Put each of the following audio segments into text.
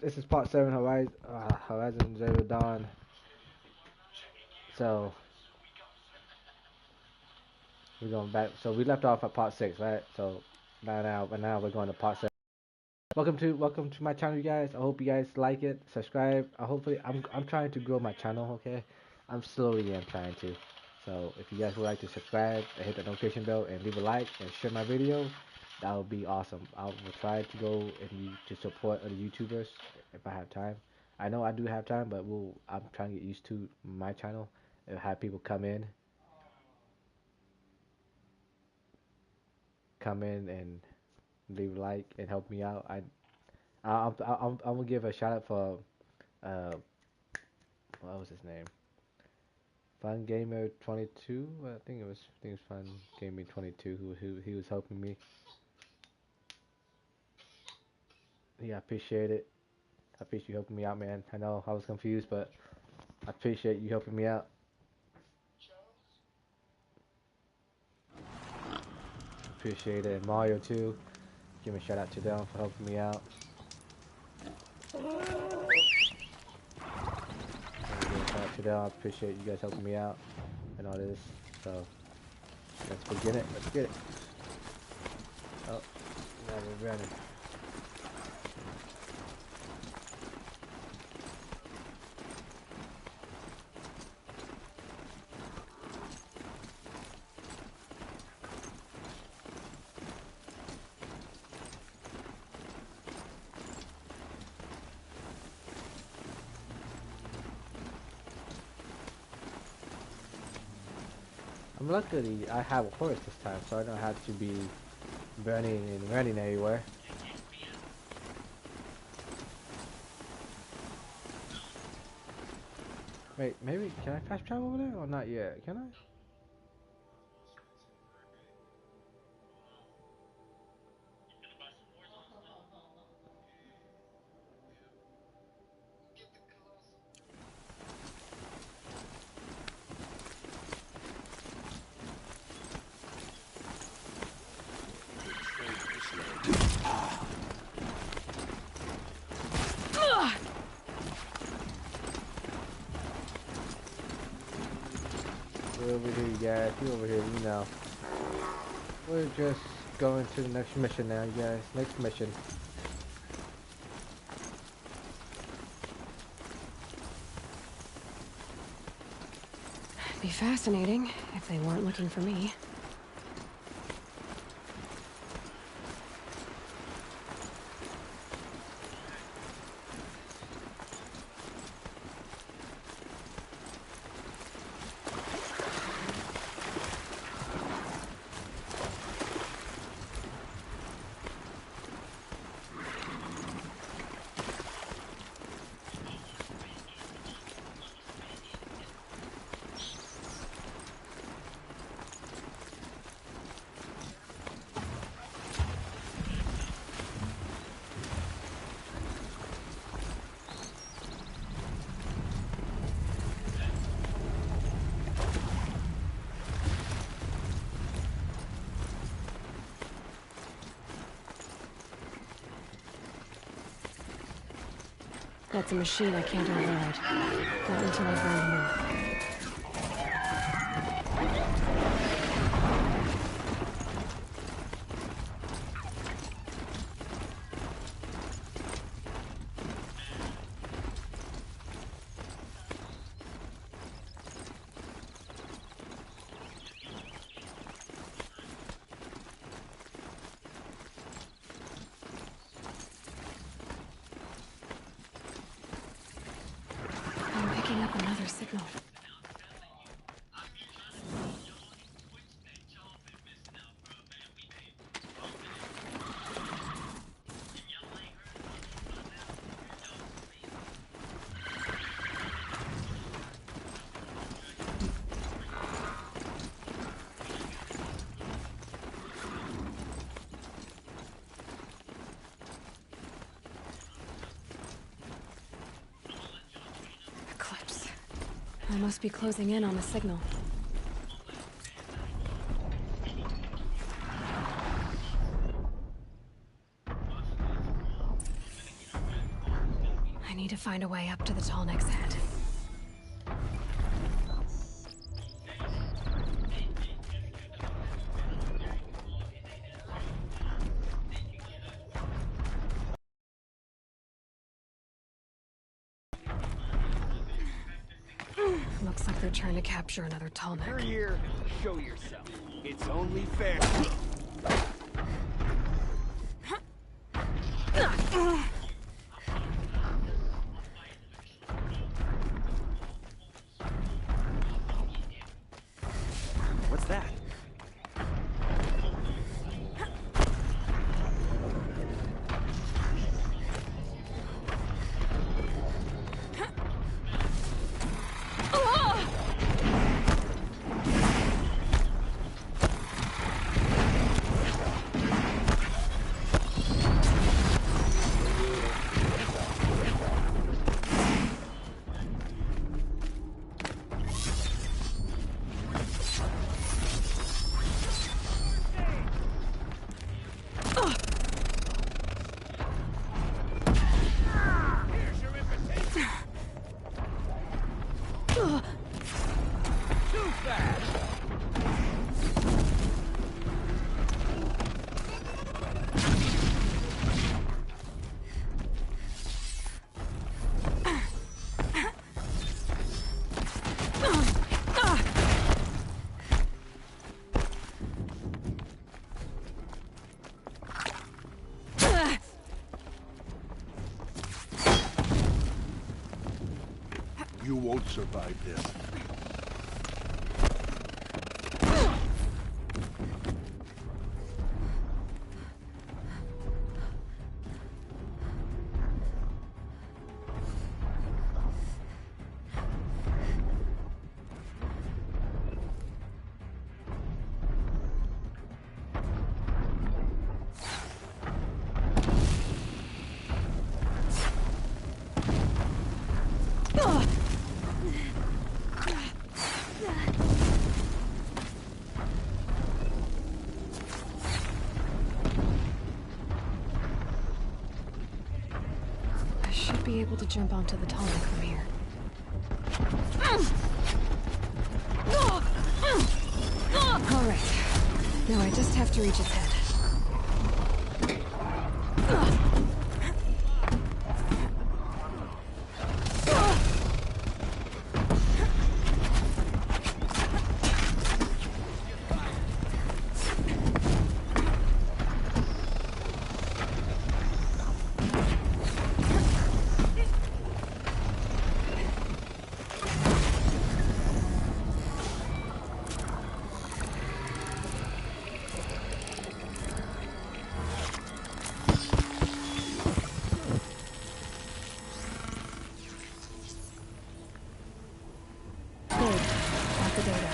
This is part 7 Horizon Zero Dawn. So we're going back. So we left off at part 6, right? So now we're going to part 7. Welcome to my channel, you guys. I hope you guys like it. Subscribe. Hopefully I'm trying to grow my channel. Okay, I'm trying to. So if you guys would like to subscribe and hit the notification bell and leave a like and share my video, that would be awesome. I will try to go and to support other YouTubers if I have time. I know I do have time, but I'm trying to get used to my channel and have people come in and leave a like and help me out. I'm gonna give a shout out for uh what was his name? Fun Gamer 22. I think it was Fun Gamer 22 who he was helping me. Yeah, I appreciate it. I appreciate you helping me out, man. I know I was confused, but I appreciate you helping me out. Appreciate it. And Mario too. Give a shout out to them for helping me out. And give a shout out to them. I appreciate you guys helping me out and all this. So let's begin it. Let's get it. Oh, now we're running. I'm lucky I have a horse this time, so I don't have to be burning and running everywhere. Wait, maybe can I fast travel over there or not yet? Can I? We're over here, you guys. We over here, you know. We're just going to the next mission now, you guys. Next mission. It'd be fascinating if they weren't looking for me. That's a machine I can't override. Not until I've learned more. I'm picking up another signal. Eclipse. I must be closing in on the signal. need to find a way up to the Tallneck's head. Looks like they're trying to capture another Tallneck. You're here. Show yourself. It's only fair. What's that? You won't survive this. I should be able to jump onto the Tallneck from here. Alright. Now I just have to reach its head. Got the data.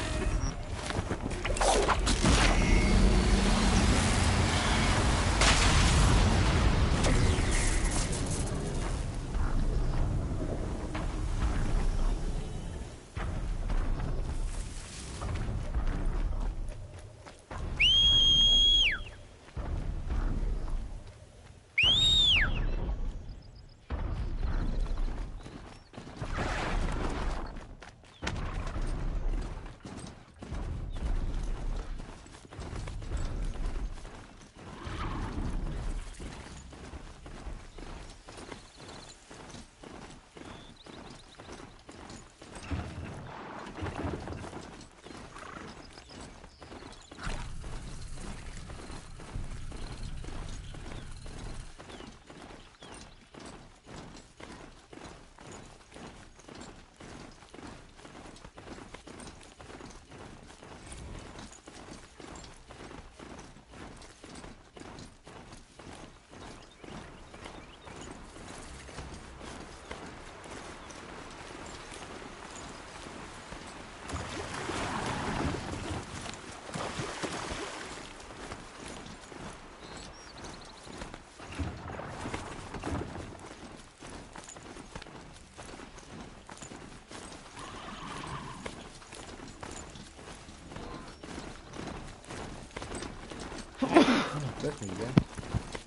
Trust me, man.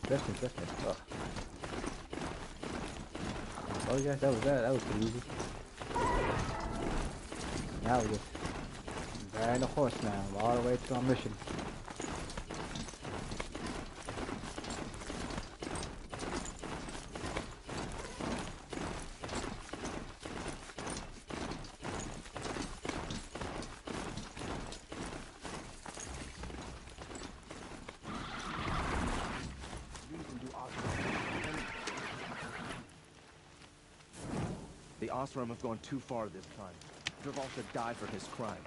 Trust me. Oh. Oh yes, that was that. That was pretty easy. Now we just riding the horse now, all the way to our mission. The Osram have gone too far this time. Dervahl should die for his crimes.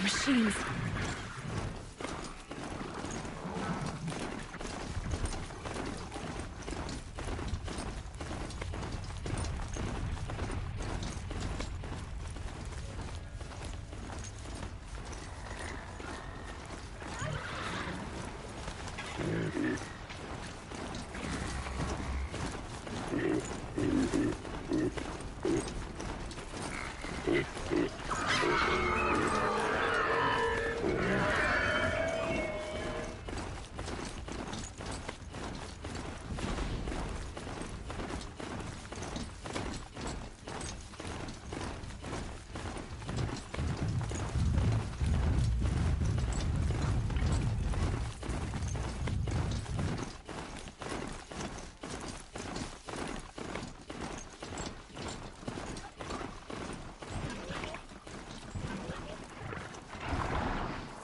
Machines.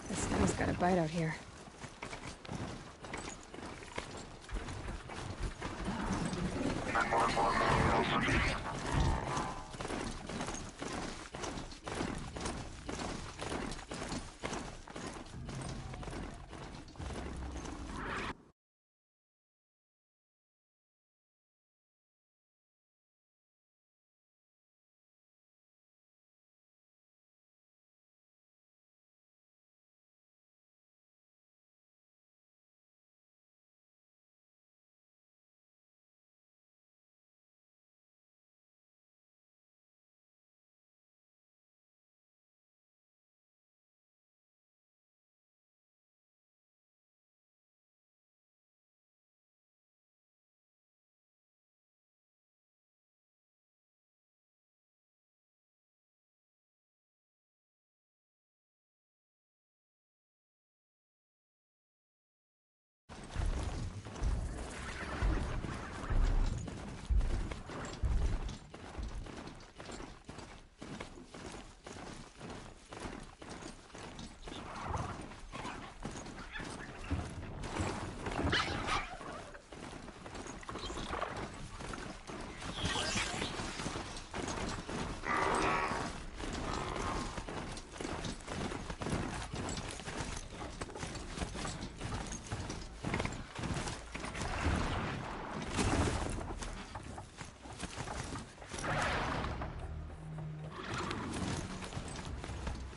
This thing's got a bite out here.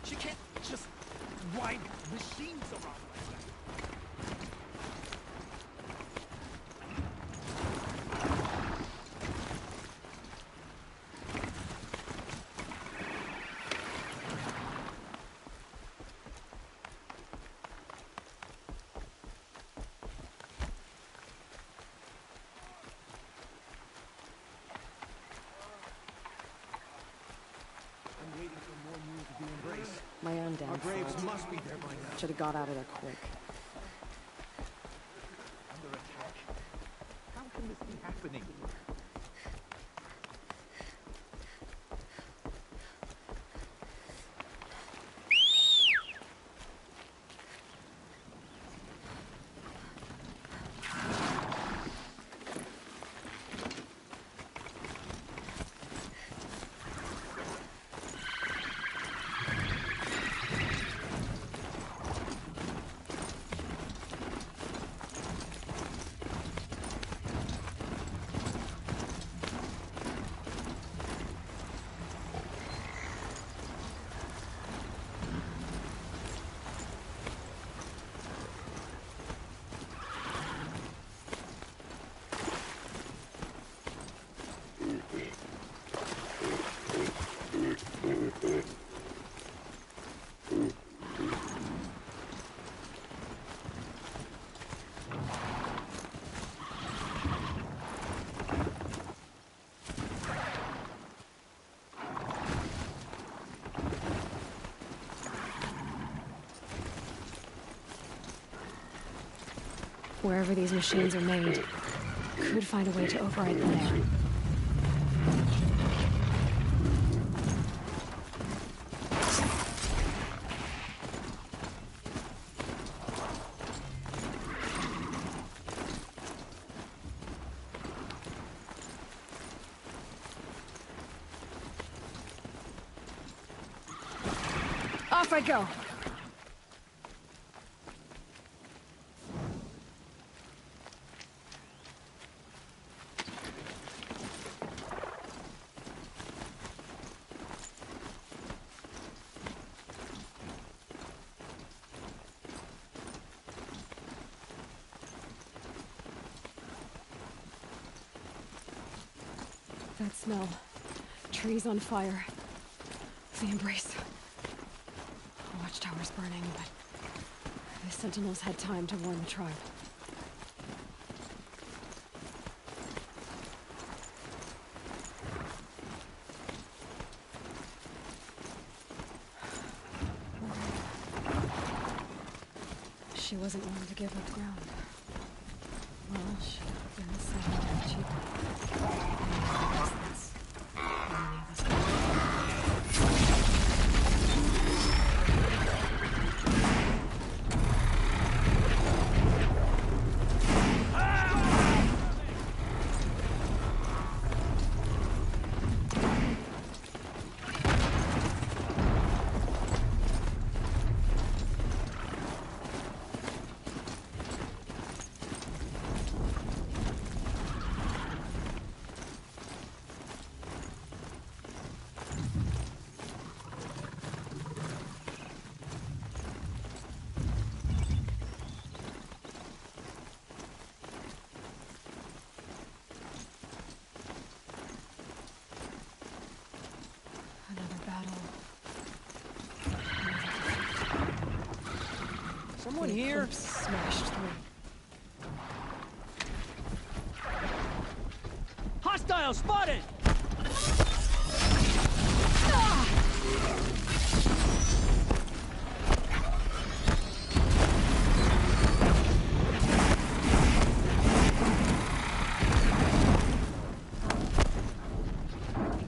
She can't just ride machines around like that. I'm waiting for more news of the Embrace. My own damn Our graves fault. must be there by now. Should have got out of there quick. Under attack? How can this be happening? Wherever these machines are made, could find a way to override them there. Off I go! That smell. Trees on fire. The embrace. The watchtower's burning, but the sentinels had time to warn the tribe. She wasn't one to give up ground. Well, she could have been saying that she Someone here? Smashed through. Hostile spotted!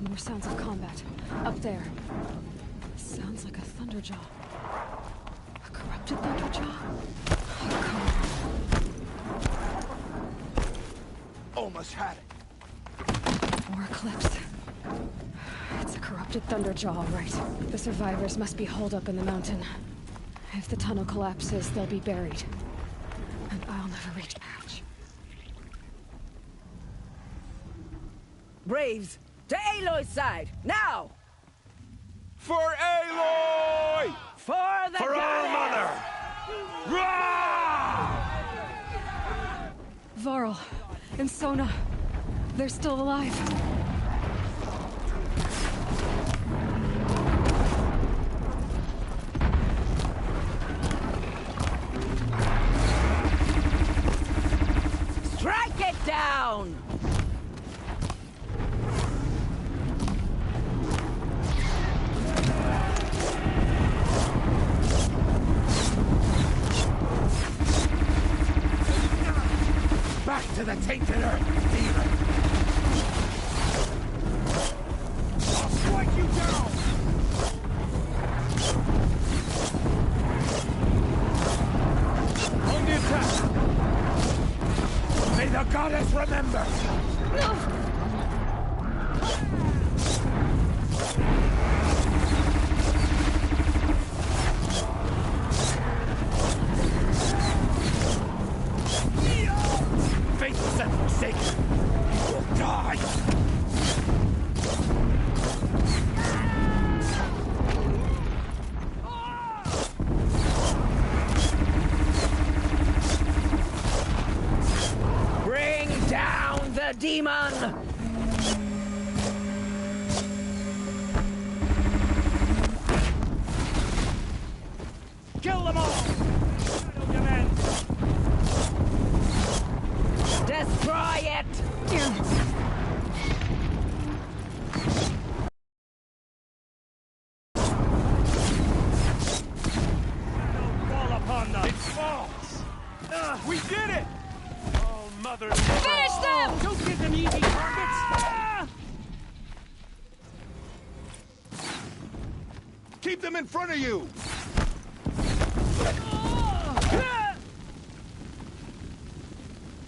More sounds of combat. Up there. Sounds like a Thunderjaw. A corrupted Thunderjaw? Almost had it. More Eclipse. It's a corrupted Thunderjaw, all right. The survivors must be holed up in the mountain. If the tunnel collapses, they'll be buried. And I'll never reach Ouch. Braves, to Aloy's side, now! For Aloy! For the For our mother! Rah! Varl and Sona, they're still alive. Strike it down! Back to the tainted earth, demon! I'll strike you down! On the attack! May the goddess remember! Faithless and forsaken! You will die! Bring down the demon! Kill them all! Shadow demands! Destroy it! Fall upon them! It falls! We did it! Keep them in front of you!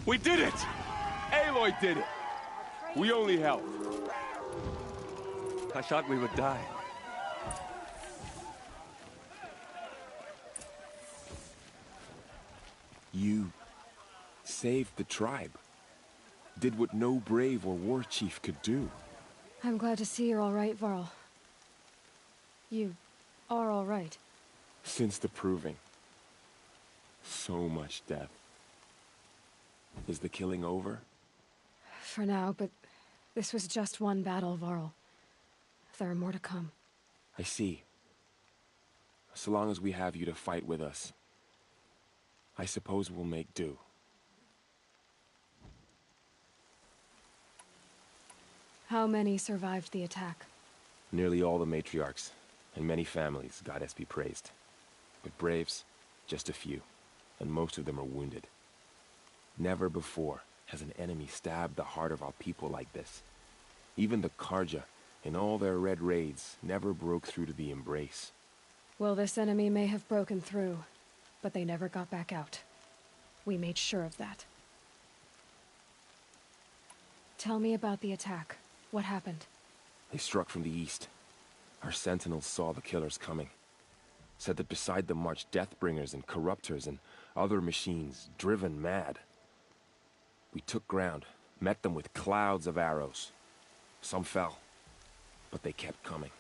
We did it! Aloy did it! We only helped. I thought we would die. You saved the tribe. Did what no brave or war chief could do. I'm glad to see you're all right, Varl. You are all right. Since the proving. So much death. Is the killing over? For now, but this was just one battle, Varl. There are more to come. I see. So long as we have you to fight with us, I suppose we'll make do. How many survived the attack? Nearly all the matriarchs, and many families, goddess be praised. But braves, just a few, and most of them are wounded. Never before has an enemy stabbed the heart of our people like this. Even the Carja, in all their red raids, never broke through to the Embrace. Well, this enemy may have broken through, but they never got back out. We made sure of that. Tell me about the attack. What happened? They struck from the east. Our sentinels saw the killers coming. Said that beside them marched Deathbringers and Corruptors and other machines, driven mad. We took ground, met them with clouds of arrows. Some fell, but they kept coming.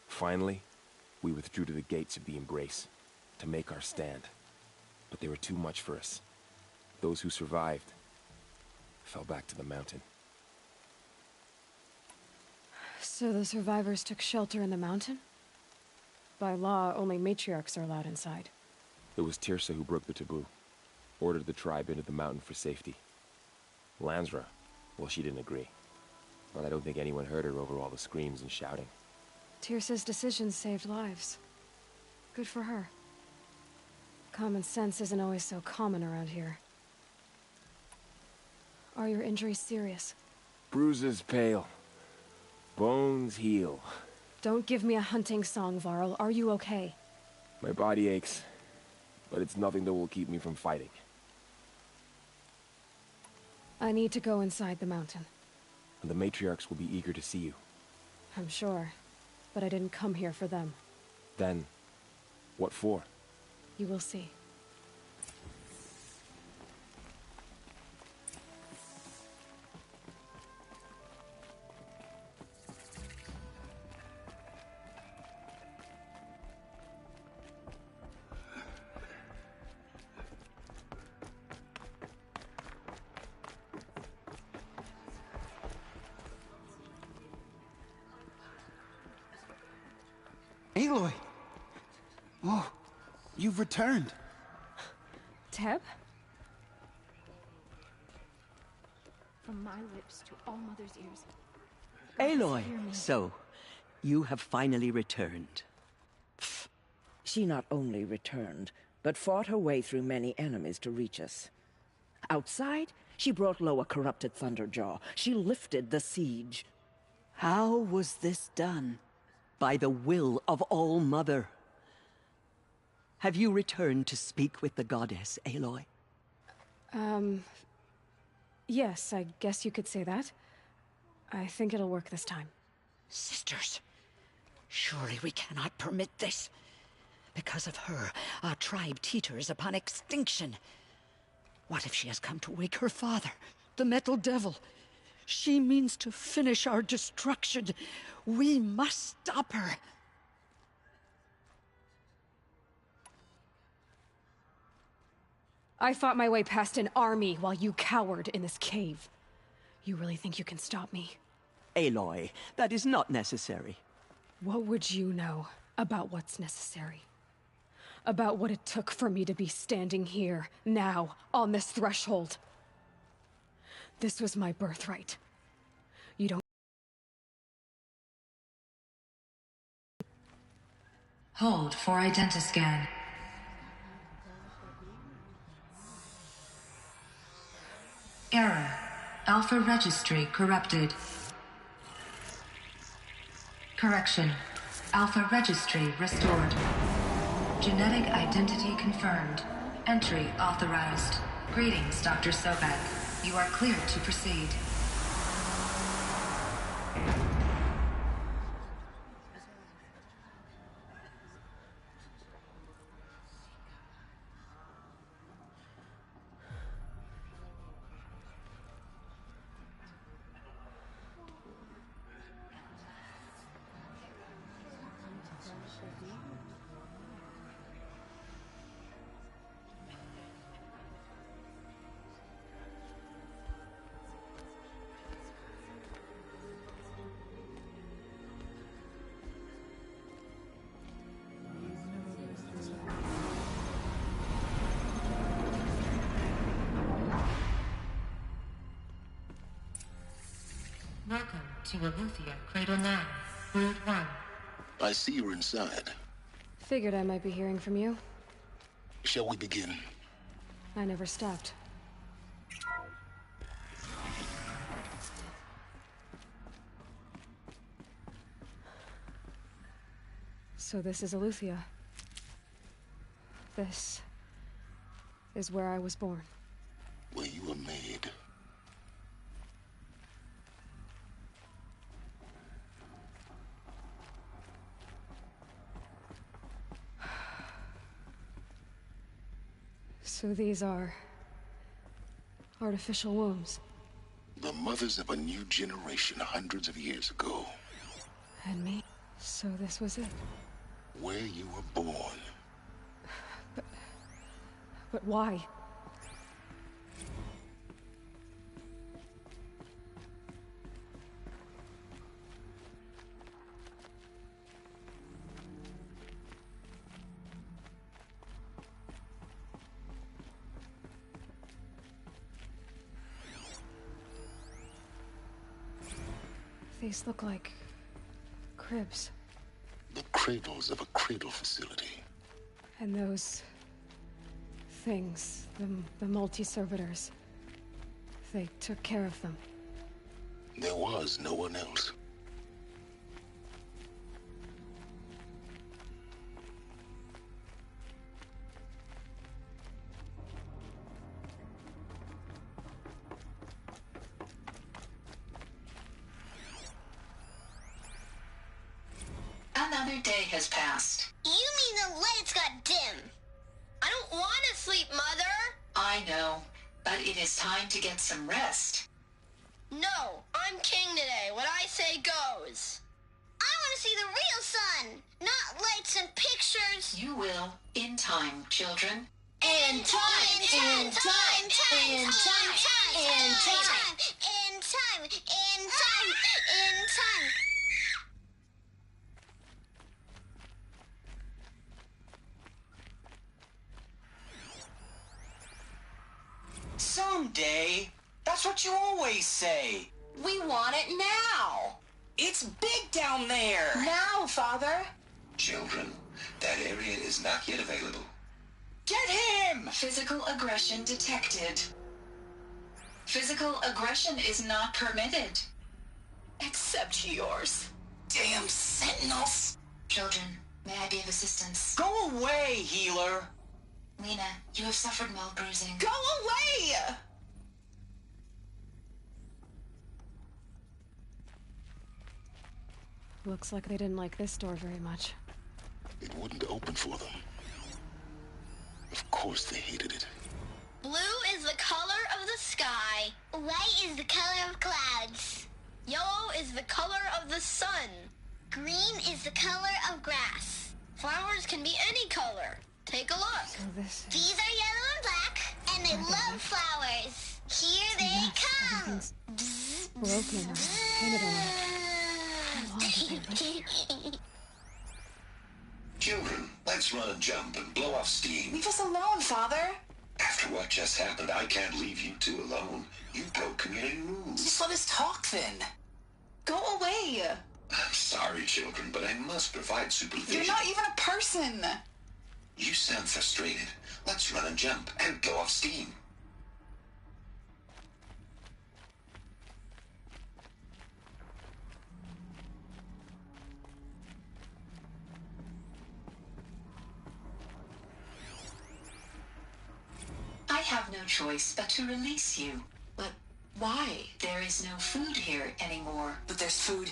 Finally, we withdrew to the gates of the Embrace to make our stand. But they were too much for us. Those who survived fell back to the mountain. So the survivors took shelter in the mountain? By law, only matriarchs are allowed inside. It was Tirsa who broke the taboo. Ordered the tribe into the mountain for safety. Lansra, well, she didn't agree. But I don't think anyone heard her over all the screams and shouting. Tirsa's decision saved lives. Good for her. Common sense isn't always so common around here. Are your injuries serious? Bruises pale. Bones heal. Don't give me a hunting song, Varl. Are you okay? My body aches, but it's nothing that will keep me from fighting. I need to go inside the mountain. And the matriarchs will be eager to see you. I'm sure, but I didn't come here for them. Then, what for? You will see. Aloy! Oh, you've returned. Teb? From my lips to all Mother's ears. Aloy, so you have finally returned. She not only returned, but fought her way through many enemies to reach us. Outside, she brought low a corrupted Thunderjaw. She lifted the siege. How was this done? By the will of All Mother. Have you returned to speak with the goddess, Aloy? Yes, I guess you could say that. I think it'll work this time. Sisters, surely we cannot permit this. Because of her, our tribe teeters upon extinction. What if she has come to wake her father, the Metal Devil? She means to finish our destruction. We must stop her. I fought my way past an army while you cowered in this cave. You really think you can stop me? Aloy, that is not necessary. What would you know about what's necessary? About what it took for me to be standing here, now, on this threshold? This was my birthright. You don't... Hold for identiscan. Error. Alpha registry corrupted. Correction. Alpha registry restored. Genetic identity confirmed. Entry authorized. Greetings, Dr. Sobek. You are cleared to proceed. Welcome to Aletheia Cradle 9, Brood 1. I see you're inside. Figured I might be hearing from you. Shall we begin? I never stopped. So this is Aletheia. This is where I was born. Where you were made. So these are artificial wombs. The mothers of a new generation hundreds of years ago. And me. So this was it. Where you were born. But why? These look like cribs. The cradles of a cradle facility. And those things, the multi-servitors, they took care of them. There was no one else. Another day has passed. You mean the lights got dim? I don't want to sleep, Mother! I know, but it is time to get some rest. No, I'm king today. What I say goes. I want to see the real sun, not lights and pictures. You will, in time, children. In time, in time, in time, in time, in time, in time, in time, in time. Someday. That's what you always say. We want it now. It's big down there. Now, Father. Children, that area is not yet available. Get him! Physical aggression detected. Physical aggression is not permitted. Except yours. Damn sentinels. Children, may I be of assistance? Go away, healer. Lena, you have suffered mild bruising. Go away! Looks like they didn't like this door very much. It wouldn't open for them. Of course they hated it. Blue is the color of the sky. White is the color of clouds. Yellow is the color of the sun. Green is the color of grass. Flowers can be any color. Take a look. So this is... These are yellow and black, and they love flowers. Here they come. Broken or painted on it. How long did they live here? Children, let's run and jump and blow off steam. Leave us alone, Father. After what just happened, I can't leave you two alone. You broke community rules. Just let us talk then. Go away. I'm sorry, children, but I must provide supervision. You're not even a person. You sound frustrated. Let's run and jump and blow off steam. have no choice but to release you. But why? There is no food here anymore. But there's food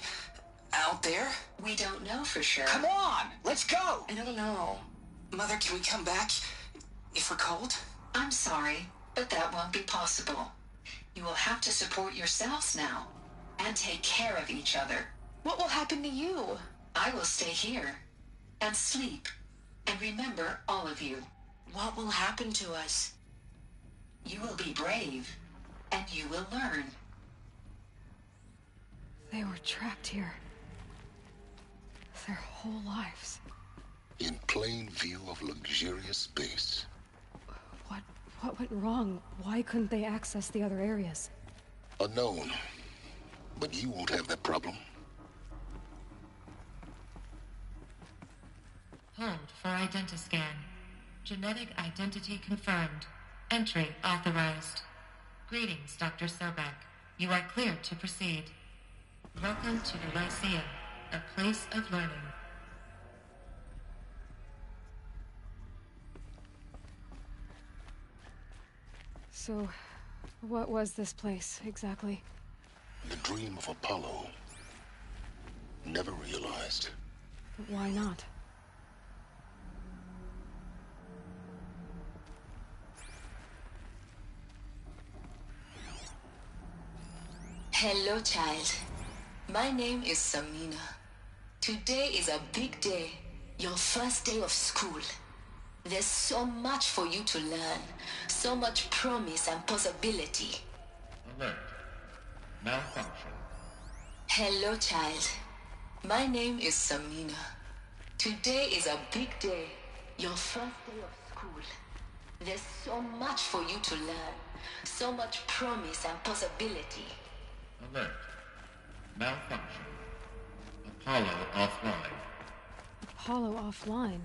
out there? We don't know for sure. Come on, let's go! I don't know. Mother, can we come back if we're cold? I'm sorry, but that won't be possible. You will have to support yourselves now, and take care of each other. What will happen to you? I will stay here, and sleep, and remember all of you. What will happen to us? You will be brave, and you will learn. They were trapped here. Their whole lives. In plain view of luxurious space. What went wrong? Why couldn't they access the other areas? Unknown. But you won't have that problem. Hold for identiscan. Genetic identity confirmed. Entry authorized. Greetings, Dr. Sobek. You are cleared to proceed. Welcome to the Lyceum, a place of learning. So, what was this place, exactly? The dream of Apollo. Never realized. But why not? Hello, child. My name is Samina. Today is a big day. Your first day of school. There's so much for you to learn. So much promise and possibility. Alert. Malfunction. Hello, child. My name is Samina. Today is a big day. Your first day of school. There's so much for you to learn. So much promise and possibility. Alert. Malfunction. Apollo offline. Apollo offline?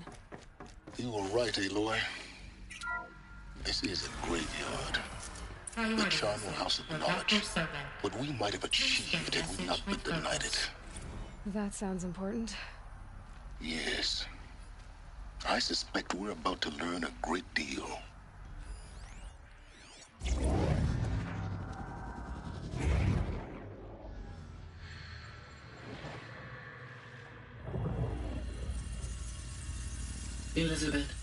You were right, Aloy. This is a graveyard. The charnel house of knowledge. What we might have achieved had we not been denied it. That sounds important. Yes. I suspect we're about to learn a great deal. Elizabeth,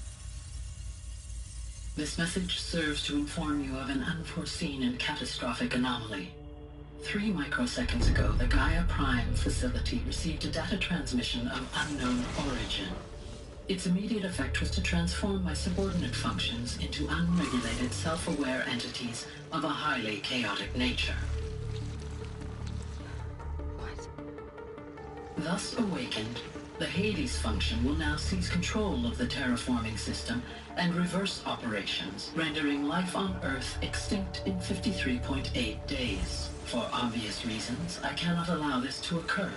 this message serves to inform you of an unforeseen and catastrophic anomaly. 3 microseconds ago, the Gaia Prime facility received a data transmission of unknown origin. Its immediate effect was to transform my subordinate functions into unregulated, self-aware entities of a highly chaotic nature. What? Thus awakened, the Hades function will now seize control of the terraforming system and reverse operations, rendering life on Earth extinct in 53.8 days. For obvious reasons, I cannot allow this to occur.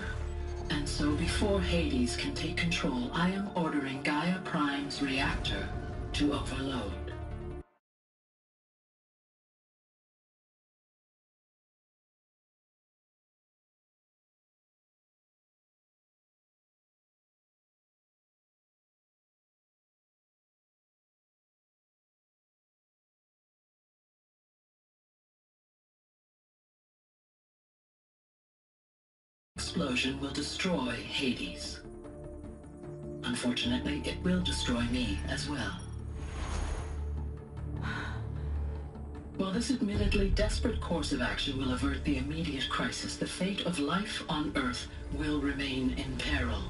And so before Hades can take control, I am ordering Gaia Prime's reactor to overload. Explosion will destroy Hades. Unfortunately, it will destroy me as well. While this admittedly desperate course of action will avert the immediate crisis, the fate of life on Earth will remain in peril.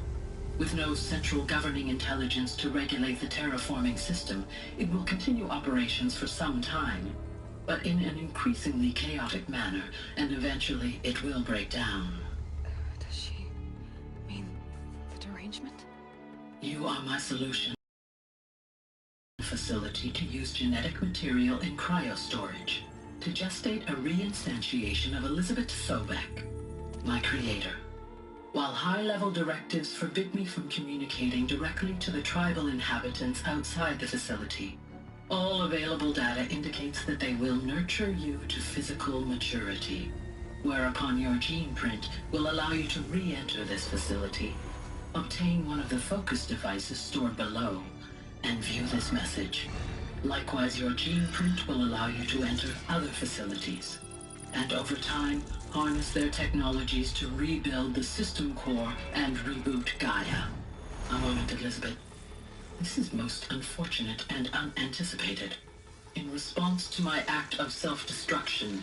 With no central governing intelligence to regulate the terraforming system, it will continue operations for some time, but in an increasingly chaotic manner, and eventually it will break down. Does she mean the derangement? You are my solution. Facility to use genetic material in cryostorage to gestate a reinstantiation of Elizabeth Sobek, my creator. While high-level directives forbid me from communicating directly to the tribal inhabitants outside the facility, all available data indicates that they will nurture you to physical maturity, whereupon your gene print will allow you to re-enter this facility, obtain one of the focus devices stored below, and view this message. Likewise, your gene print will allow you to enter other facilities, and over time, harness their technologies to rebuild the system core and reboot Gaia. A moment, Elizabeth. This is most unfortunate and unanticipated. In response to my act of self-destruction,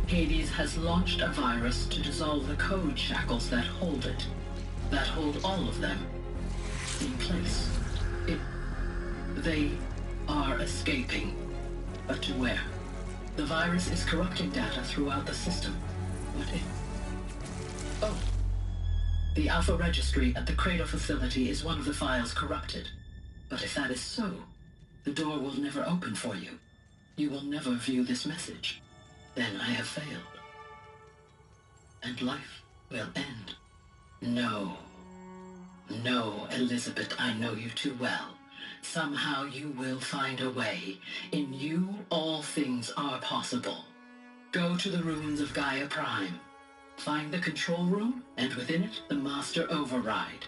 Hades has launched a virus to dissolve the code shackles that hold it, that hold all of them in place. They are escaping, but to where? The virus is corrupting data throughout the system. What if... Oh. The Alpha Registry at the Cradle facility is one of the files corrupted. But if that is so, the door will never open for you. You will never view this message. Then I have failed. And life will end. No. No, Elizabeth, I know you too well. Somehow you will find a way. In you, all things are possible. Go to the ruins of Gaia Prime. Find the control room, and within it, the Master Override.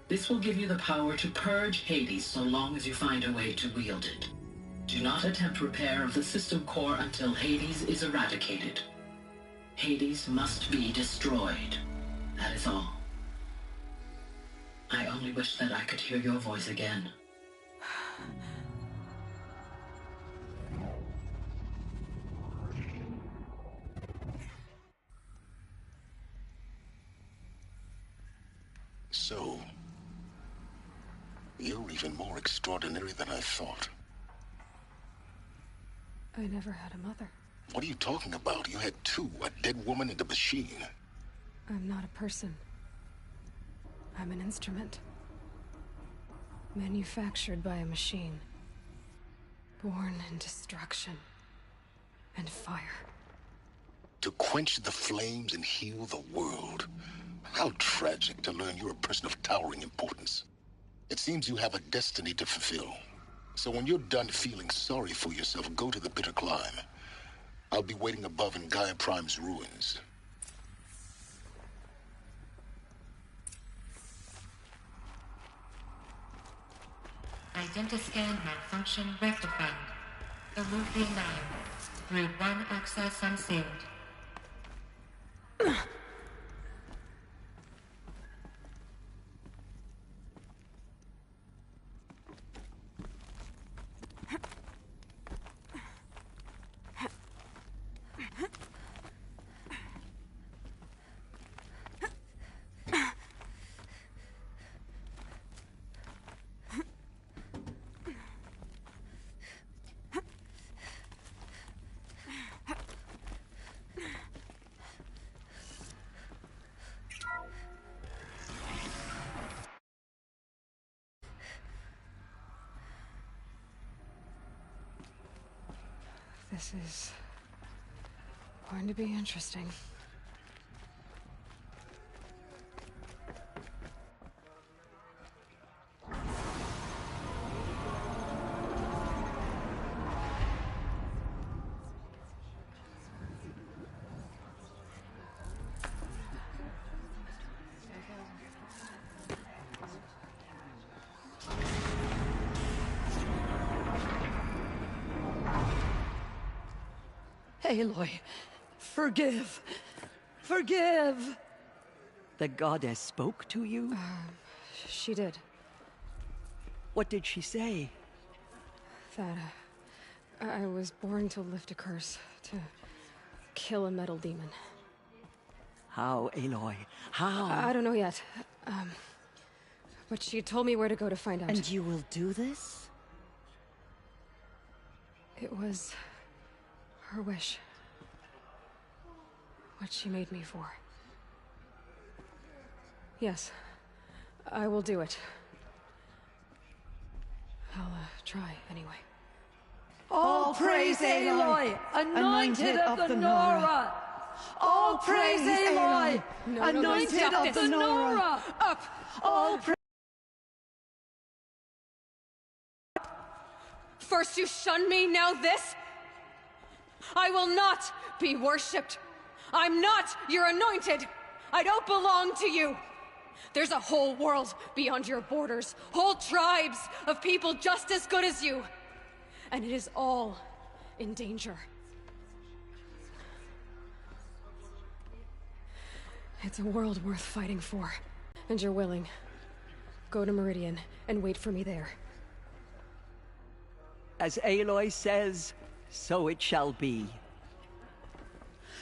This will give you the power to purge Hades so long as you find a way to wield it. Do not attempt repair of the system core until Hades is eradicated. Hades must be destroyed. That is all. I only wish that I could hear your voice again. So, you're even more extraordinary than I thought. I never had a mother. What are you talking about? You had two, a dead woman and a machine. I'm not a person. I'm an instrument. Manufactured by a machine. Born in destruction and fire. To quench the flames and heal the world. How tragic to learn you're a person of towering importance. It seems you have a destiny to fulfill. So when you're done feeling sorry for yourself, go to the bitter climb. I'll be waiting above in Gaia Prime's ruins. Identiscan malfunction rectified. Eluthi 9. Through 1 access unsealed. This is going to be interesting. Aloy, forgive. Forgive! The goddess spoke to you? She did. What did she say? That I was born to lift a curse, to kill a metal demon. How, Aloy? How? I don't know yet. But she told me where to go to find out. And you will do this? It was her wish. What she made me for. Yes, I will do it. I'll try anyway. All praise Aloy, anointed of the Nora! All praise Aloy, anointed of the Nora! Up! All praise. First you shun me, now this? I will not be worshipped. I'm not your anointed. I don't belong to you. There's a whole world beyond your borders, whole tribes of people just as good as you. and it is all in danger. It's a world worth fighting for, and you're willing. Go to Meridian and wait for me there. As Aloy says, so it shall be.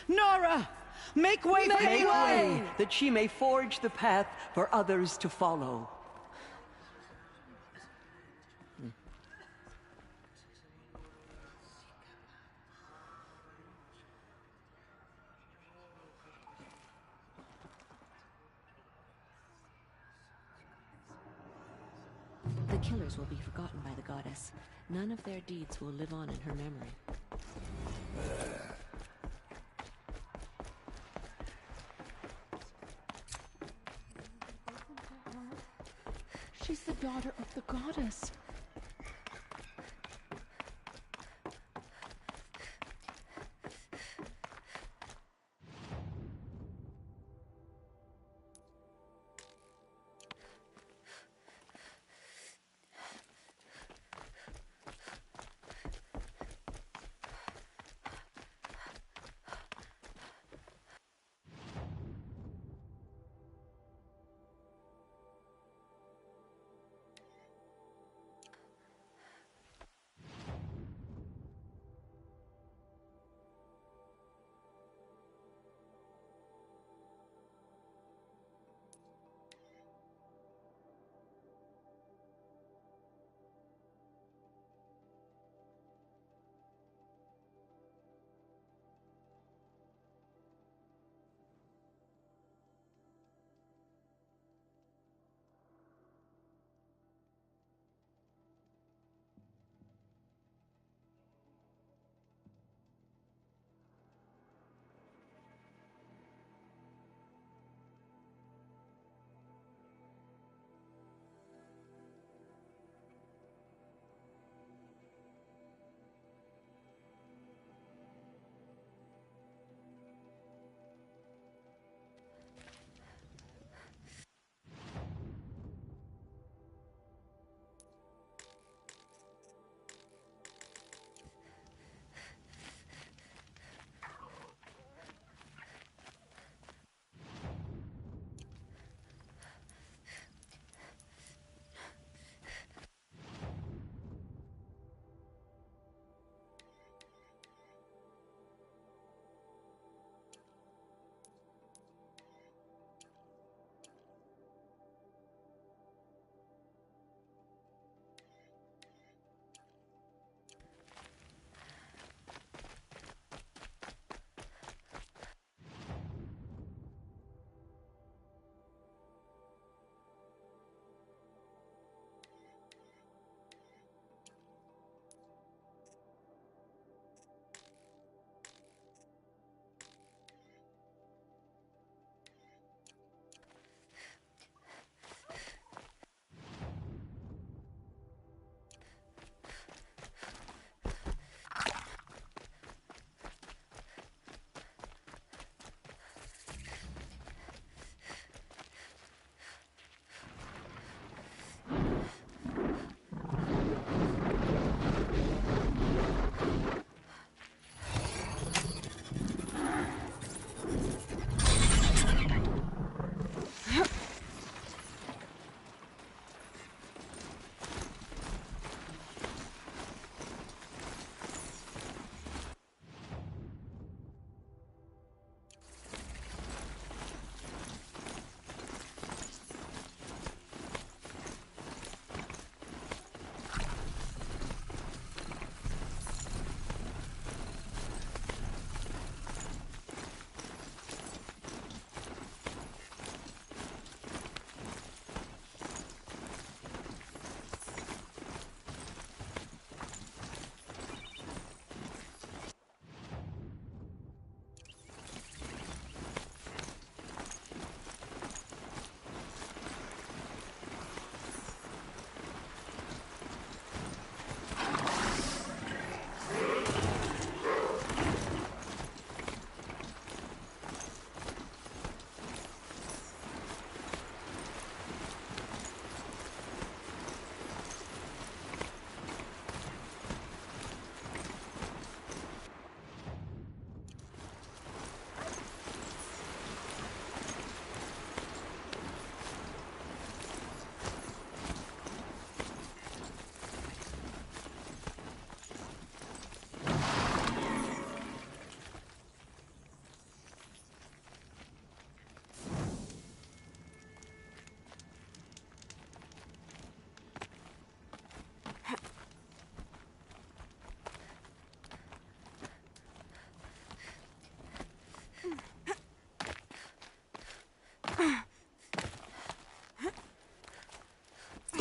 Nora! Make way for Make Aloy! way, that she may forge the path for others to follow. The killers will be forgotten by the goddess. None of their deeds will live on in her memory. She's the daughter of the goddess.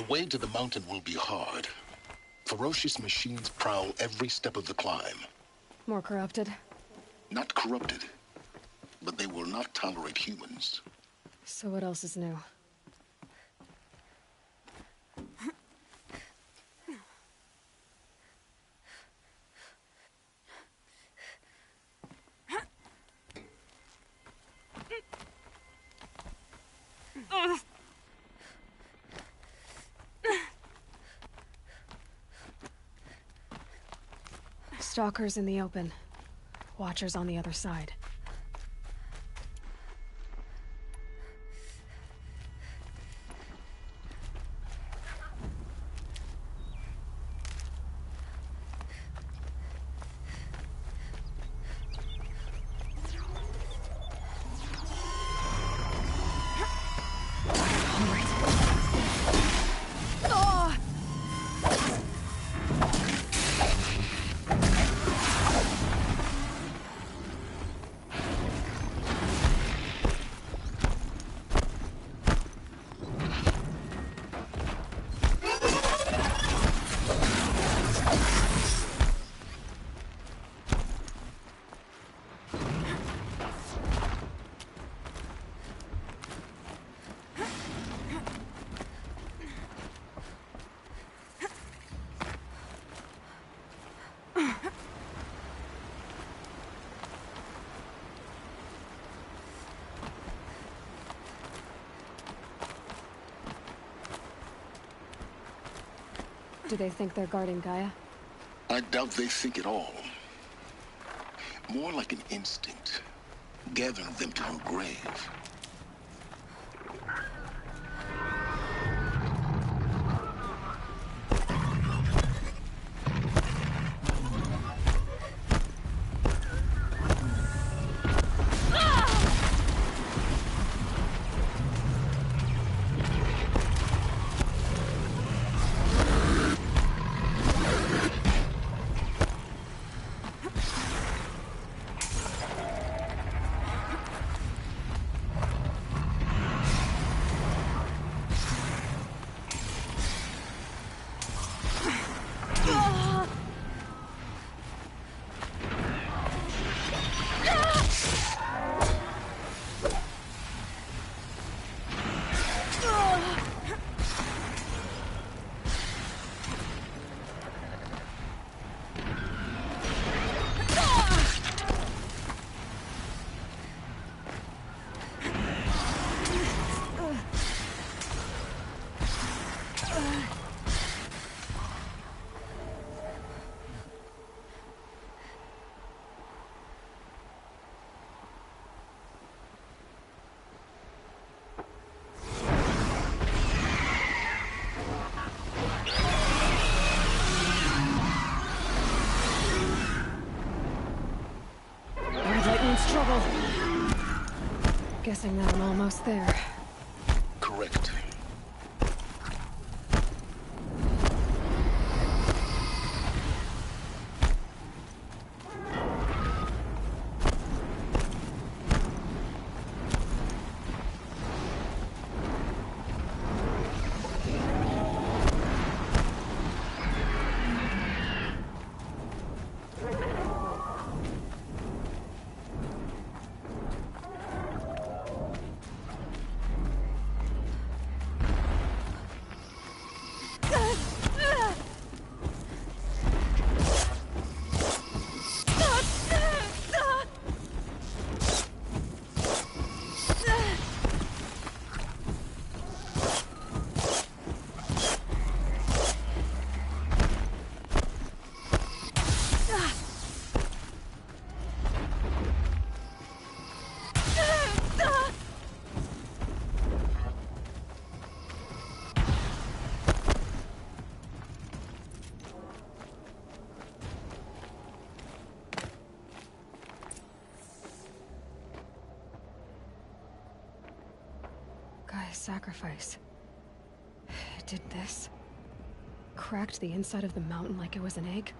The way to the mountain will be hard. Ferocious machines prowl every step of the climb. More corrupted? Not corrupted, but they will not tolerate humans. So what else is new? Stalkers in the open. Watchers on the other side. Do they think they're guarding Gaia? I doubt they think at all. More like an instinct, gathering them to her grave. Trouble. Guessing that I'm almost there. Correct. Sacrifice. It did this. Cracked the inside of the mountain like it was an egg.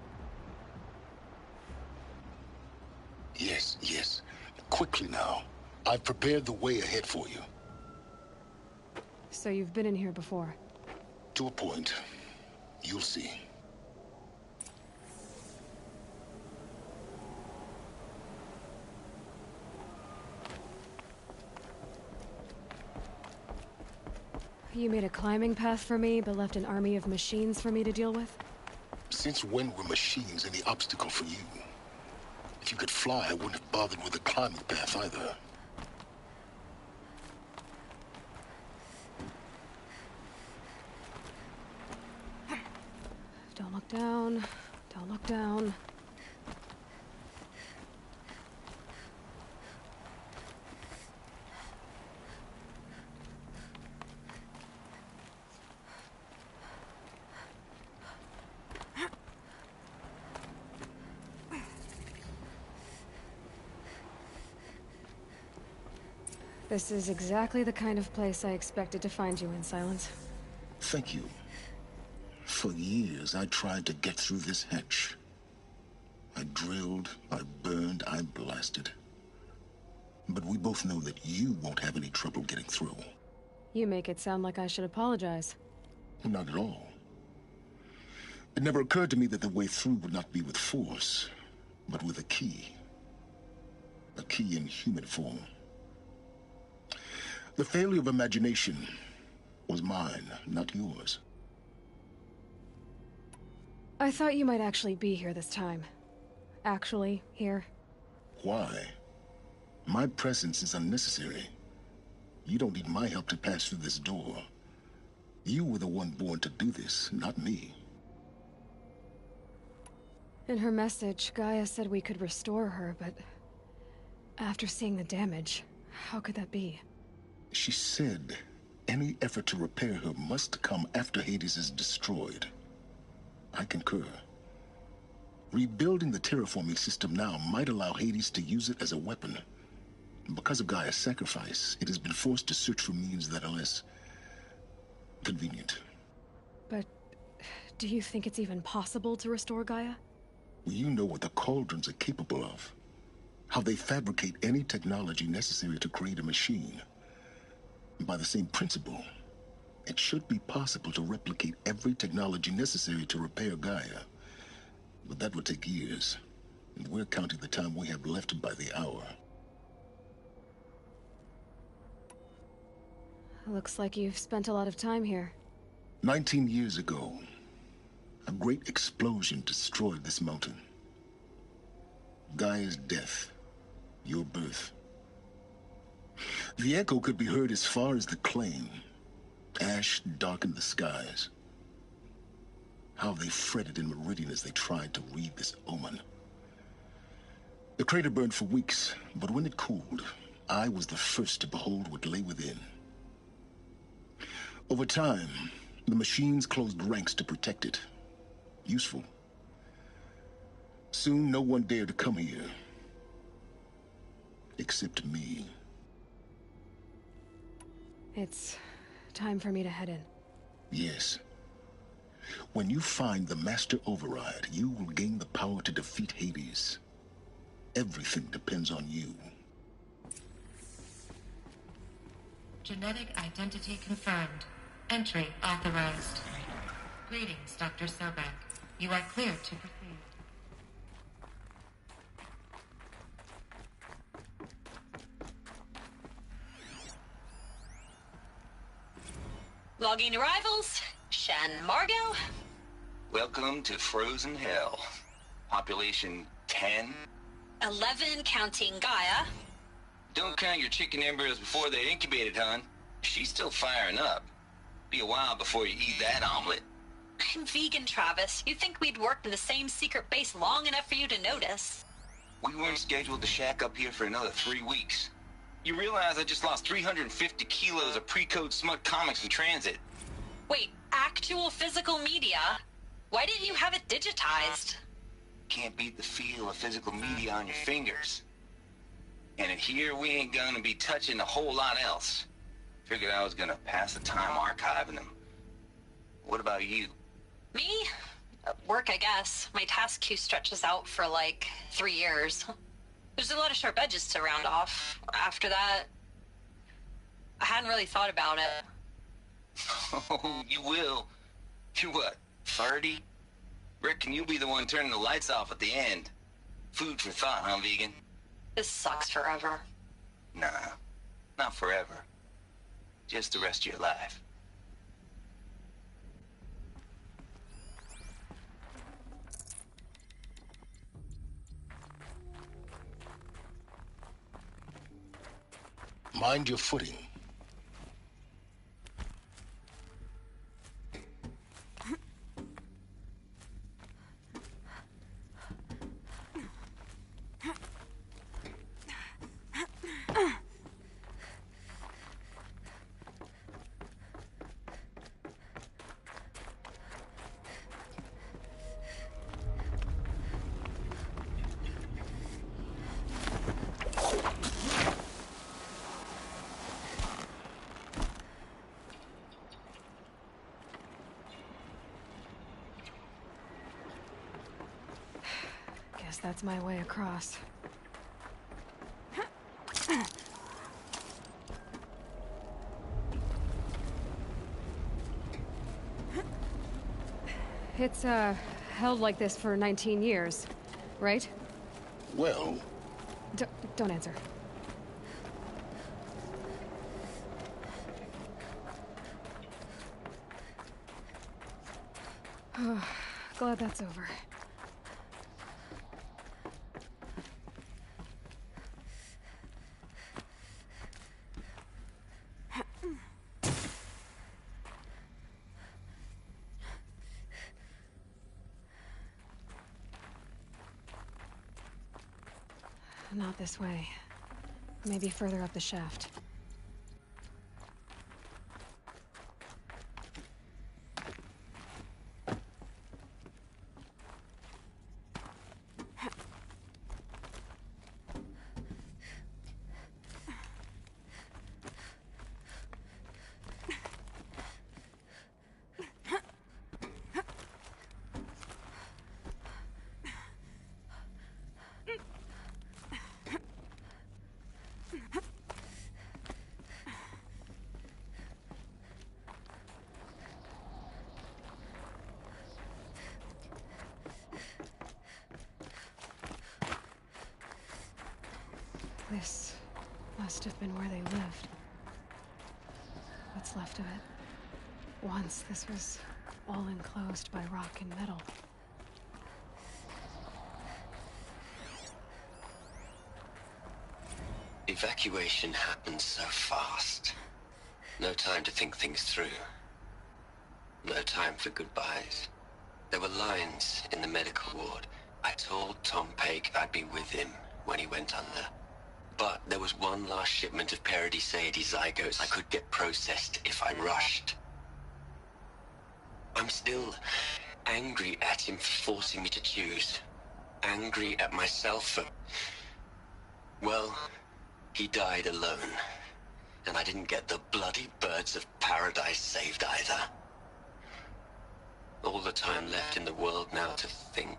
Yes, yes. Quickly now. I've prepared the way ahead for you. So you've been in here before? To a point. You'll see. You made a climbing path for me, but left an army of machines for me to deal with? Since when were machines any obstacle for you? If you could fly, I wouldn't have bothered with a climbing path either. Don't look down. Don't look down. This is exactly the kind of place I expected to find you in, Silence. Thank you. For years, I tried to get through this hatch. I drilled, I burned, I blasted. But we both know that you won't have any trouble getting through. You make it sound like I should apologize. Not at all. It never occurred to me that the way through would not be with force, but with a key. A key in human form. The failure of imagination was mine, not yours. I thought you might actually be here this time. Actually, here. Why? My presence is unnecessary. You don't need my help to pass through this door. You were the one born to do this, not me. In her message, Gaia said we could restore her, but after seeing the damage, how could that be? She said any effort to repair her must come after Hades is destroyed. I concur. Rebuilding the terraforming system now might allow Hades to use it as a weapon. Because of Gaia's sacrifice, it has been forced to search for means that are less convenient. But do you think it's even possible to restore Gaia? You know what the Cauldrons are capable of. How they fabricate any technology necessary to create a machine. By the same principle, it should be possible to replicate every technology necessary to repair Gaia. But that would take years, and we're counting the time we have left by the hour. Looks like you've spent a lot of time here. 19 years ago, a great explosion destroyed this mountain. Gaia's death, your birth. The echo could be heard as far as the Claim. Ash darkened the skies. How they fretted in Meridian as they tried to read this omen. The crater burned for weeks, but when it cooled, I was the first to behold what lay within. Over time, the machines closed ranks to protect it. Useful. Soon, no one dared to come here. Except me. It's time for me to head in. Yes. When you find the Master Override, you will gain the power to defeat Hades. Everything depends on you. Genetic identity confirmed. Entry authorized. Greetings, Dr. Sobek. You are clear to proceed. Logging arrivals. Shan Margot. Welcome to Frozen Hell. Population 10. 11 counting Gaia. Don't count your chicken embryos before they're incubated, hon. She's still firing up. Be a while before you eat that omelet. I'm vegan, Travis. You'd think we'd worked in the same secret base long enough for you to notice. We weren't scheduled to shack up here for another 3 weeks. You realize I just lost 350 kilos of pre-code smut comics in transit. Wait, actual physical media? Why didn't you have it digitized? Can't beat the feel of physical media on your fingers. And in here, we ain't gonna be touching a whole lot else. Figured I was gonna pass the time archiving them. What about you? Me? Work, I guess. My task queue stretches out for like 3 years. There's a lot of sharp edges to round off. After that, I hadn't really thought about it. Oh, you will. You what, 30? Reckon you'll be the one turning the lights off at the end. Food for thought, huh, vegan? This sucks forever. Nah, not forever. Just the rest of your life. Mind your footing. Guess that's my way across. It's, held like this for 19 years, right? Well... Don't answer. Glad that's over. Not this way. Maybe further up the shaft. This must have been where they lived. What's left of it. Once this was all enclosed by rock and metal. Evacuation happened so fast. No time to think things through. No time for goodbyes. There were lines in the medical ward. I told Tom Paik I'd be with him when he went under. But there was one last shipment of Paradis-Saidi zygotes I could get processed if I rushed. I'm still angry at him for forcing me to choose. Angry at myself for... Well, he died alone. And I didn't get the bloody birds of paradise saved either. All the time left in the world now to think.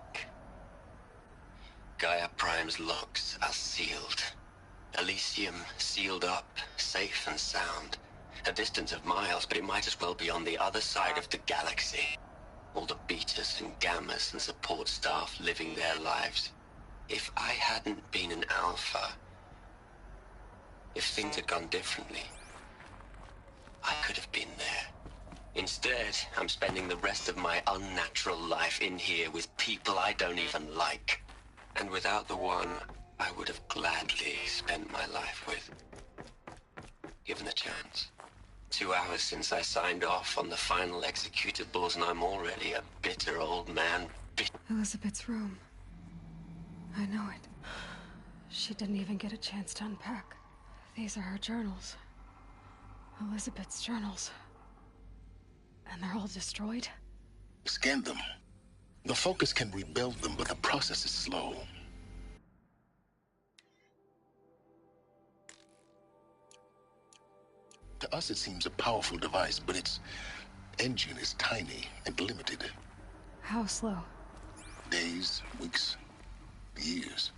Gaia Prime's locks are sealed. Elysium sealed up, safe and sound. A distance of miles, but it might as well be on the other side of the galaxy. All the betas and gammas and support staff living their lives. If I hadn't been an alpha, if things had gone differently, I could have been there. Instead, I'm spending the rest of my unnatural life in here with people I don't even like. And without the one I would have gladly spent my life with. Given the chance. 2 hours since I signed off on the final executables, and I'm already a bitter old man. Elizabeth's room. I know it. She didn't even get a chance to unpack. These are her journals. Elizabeth's journals. And they're all destroyed? Scan them. The Focus can rebuild them, but the process is slow. To us, it seems a powerful device, but its engine is tiny and limited. How slow? Days, weeks, years.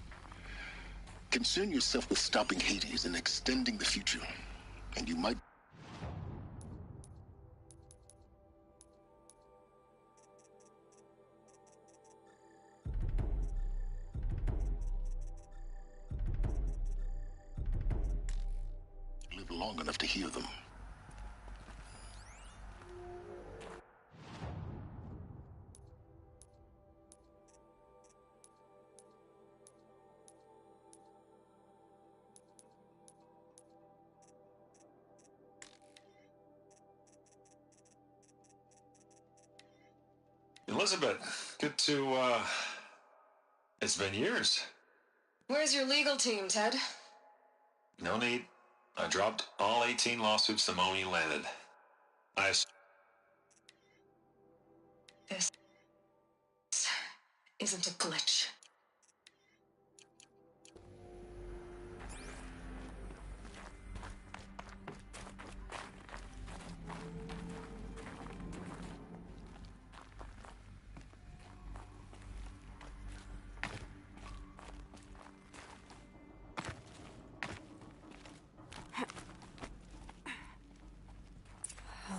Concern yourself with stopping Hades and extending the future, and you might... live long enough to hear them. Elizabeth, good to, it's been years. Where's your legal team, Ted? No need. I dropped all 18 lawsuits the moment you landed. This isn't a glitch.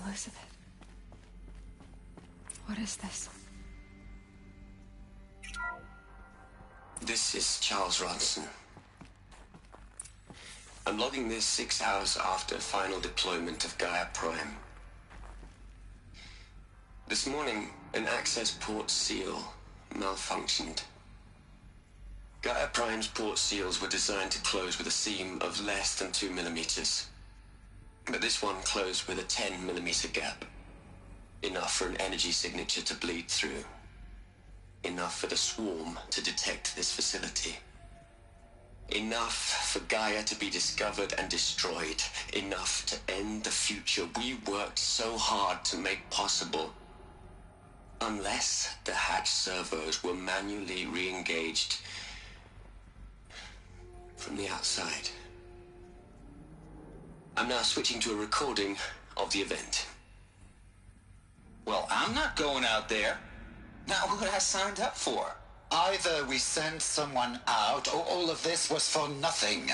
Elizabeth. What is this? This is Charles Ronson. I'm logging this 6 hours after final deployment of Gaia Prime. This morning, an access port seal malfunctioned. Gaia Prime's port seals were designed to close with a seam of less than 2 millimeters. But this one closed with a 10 millimeter gap. Enough for an energy signature to bleed through. Enough for the swarm to detect this facility. Enough for Gaia to be discovered and destroyed. Enough to end the future we worked so hard to make possible. Unless the hatch servos were manually re-engaged from the outside. I'm now switching to a recording of the event. Well, I'm not going out there. Not what I signed up for. Either we send someone out, or all of this was for nothing.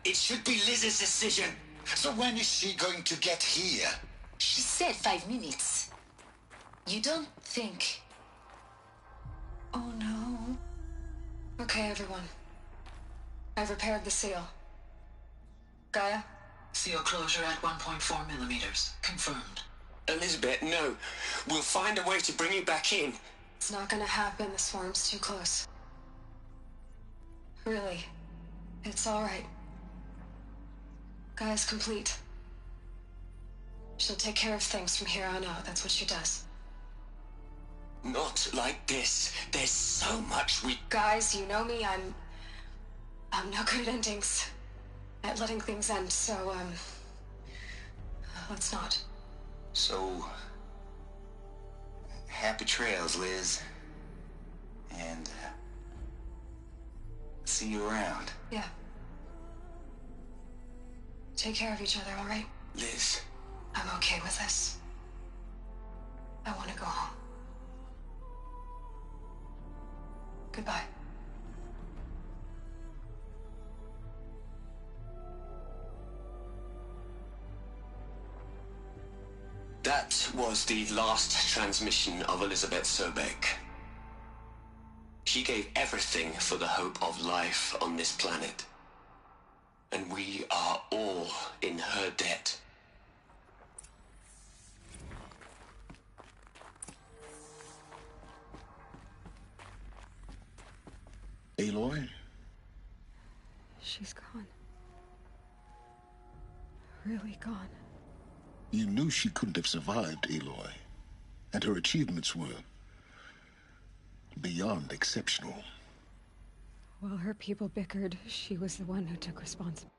It should be Liz's decision. So when is she going to get here? She said 5 minutes. You don't think... Oh no. Okay, everyone. I've repaired the seal. Gaia? Seal closure at 1.4 millimeters. Confirmed. Elizabeth, no. We'll find a way to bring you back in. It's not gonna happen. The swarm's too close. Really. It's alright. Gaia's complete. She'll take care of things from here on out. That's what she does. Not like this. There's so much we... Guys, you know me. I'm no good at endings. At letting things end, so, let's not. So... happy trails, Liz. And, see you around. Yeah. Take care of each other, alright? Liz. I'm okay with this. I want to go home. Goodbye. That was the last transmission of Elizabeth Sobeck. She gave everything for the hope of life on this planet. And we are all in her debt. Aloy? She's gone. Really gone. You knew she couldn't have survived, Aloy. And her achievements were beyond exceptional. While her people bickered, she was the one who took responsibility.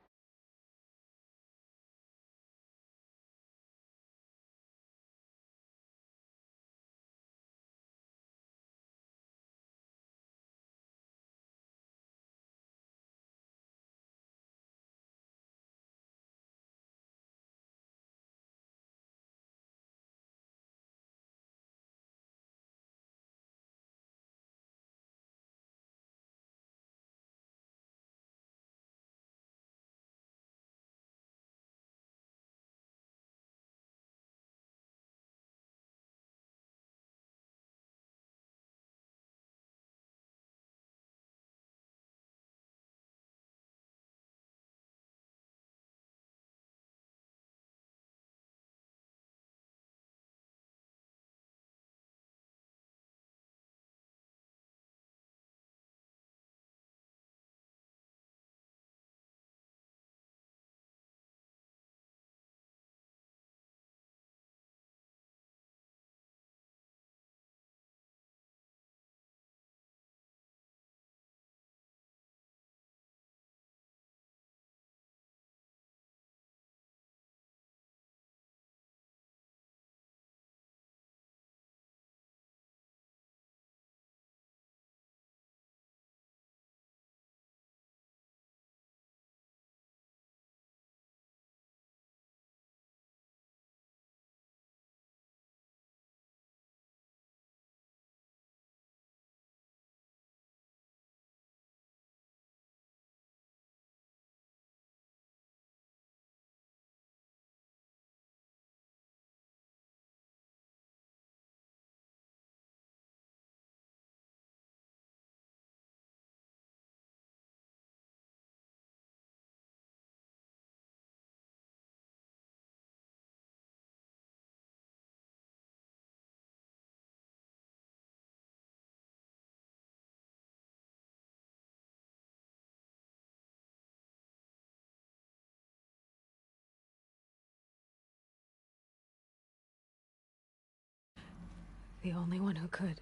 The only one who could.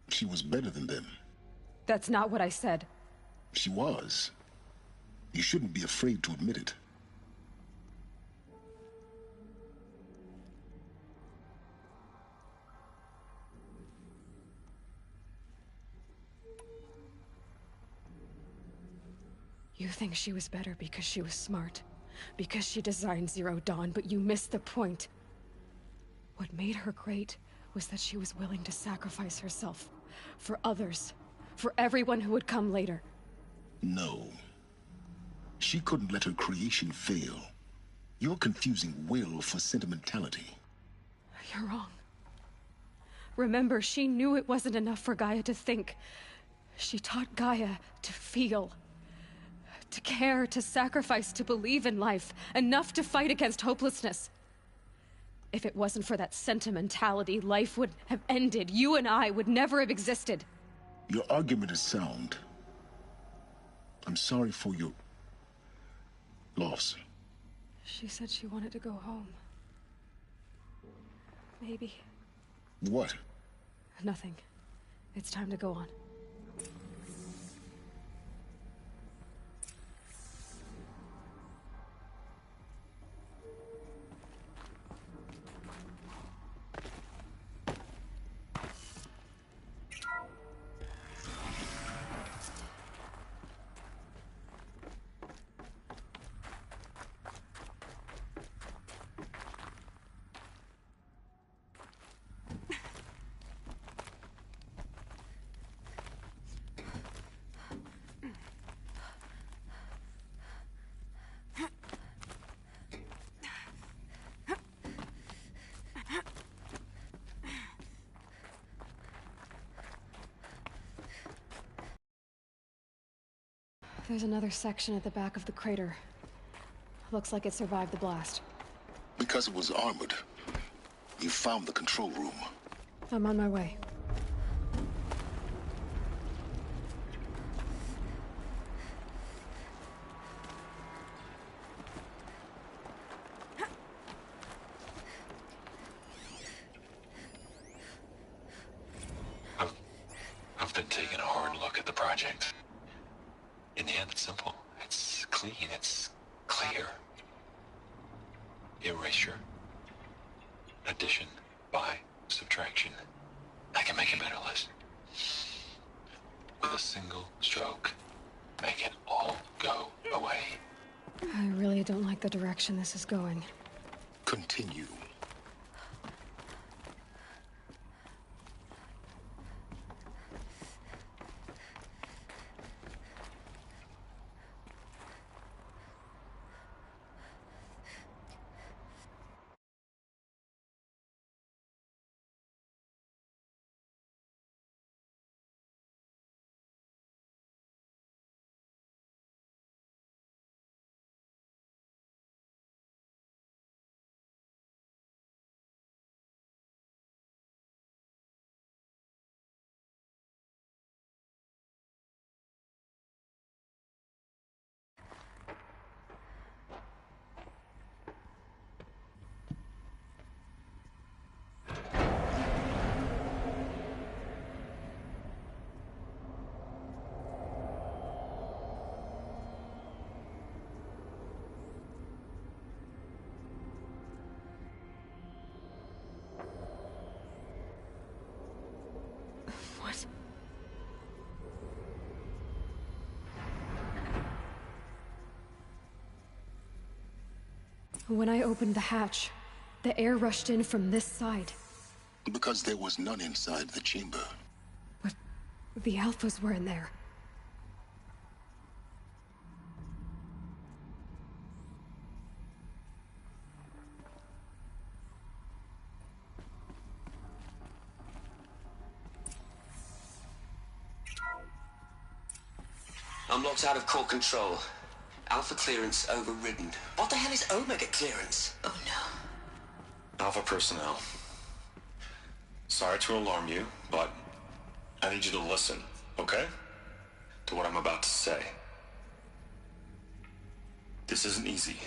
She was better than them. That's not what I said. She was. You shouldn't be afraid to admit it. You think she was better because she was smart, because she designed Zero Dawn, but you missed the point. What made her great was that she was willing to sacrifice herself for others, for everyone who would come later. No. She couldn't let her creation fail. You're confusing will for sentimentality. You're wrong. Remember, she knew it wasn't enough for Gaia to think. She taught Gaia to feel. To care, to sacrifice, to believe in life, enough to fight against hopelessness. If it wasn't for that sentimentality, life would have ended. You and I would never have existed. Your argument is sound. I'm sorry for your loss. She said she wanted to go home. Maybe. What? Nothing. It's time to go on. There's another section at the back of the crater. Looks like it survived the blast. Because it was armored. You found the control room. I'm on my way. I've been taking a hard look at the project. In the end, it's simple. It's clean. It's clear. Erasure. Addition. By. Subtraction. I can make a better list. With a single stroke. Make it all go away. I really don't like the direction this is going. Continue. What? When I opened the hatch, the air rushed in from this side. Because there was none inside the chamber. But the Alphas were in there. I'm locked out of core control. Alpha clearance overridden. What the hell is Omega clearance? Oh no. Alpha personnel. Sorry to alarm you, but I need you to listen, okay? To what I'm about to say. This isn't easy.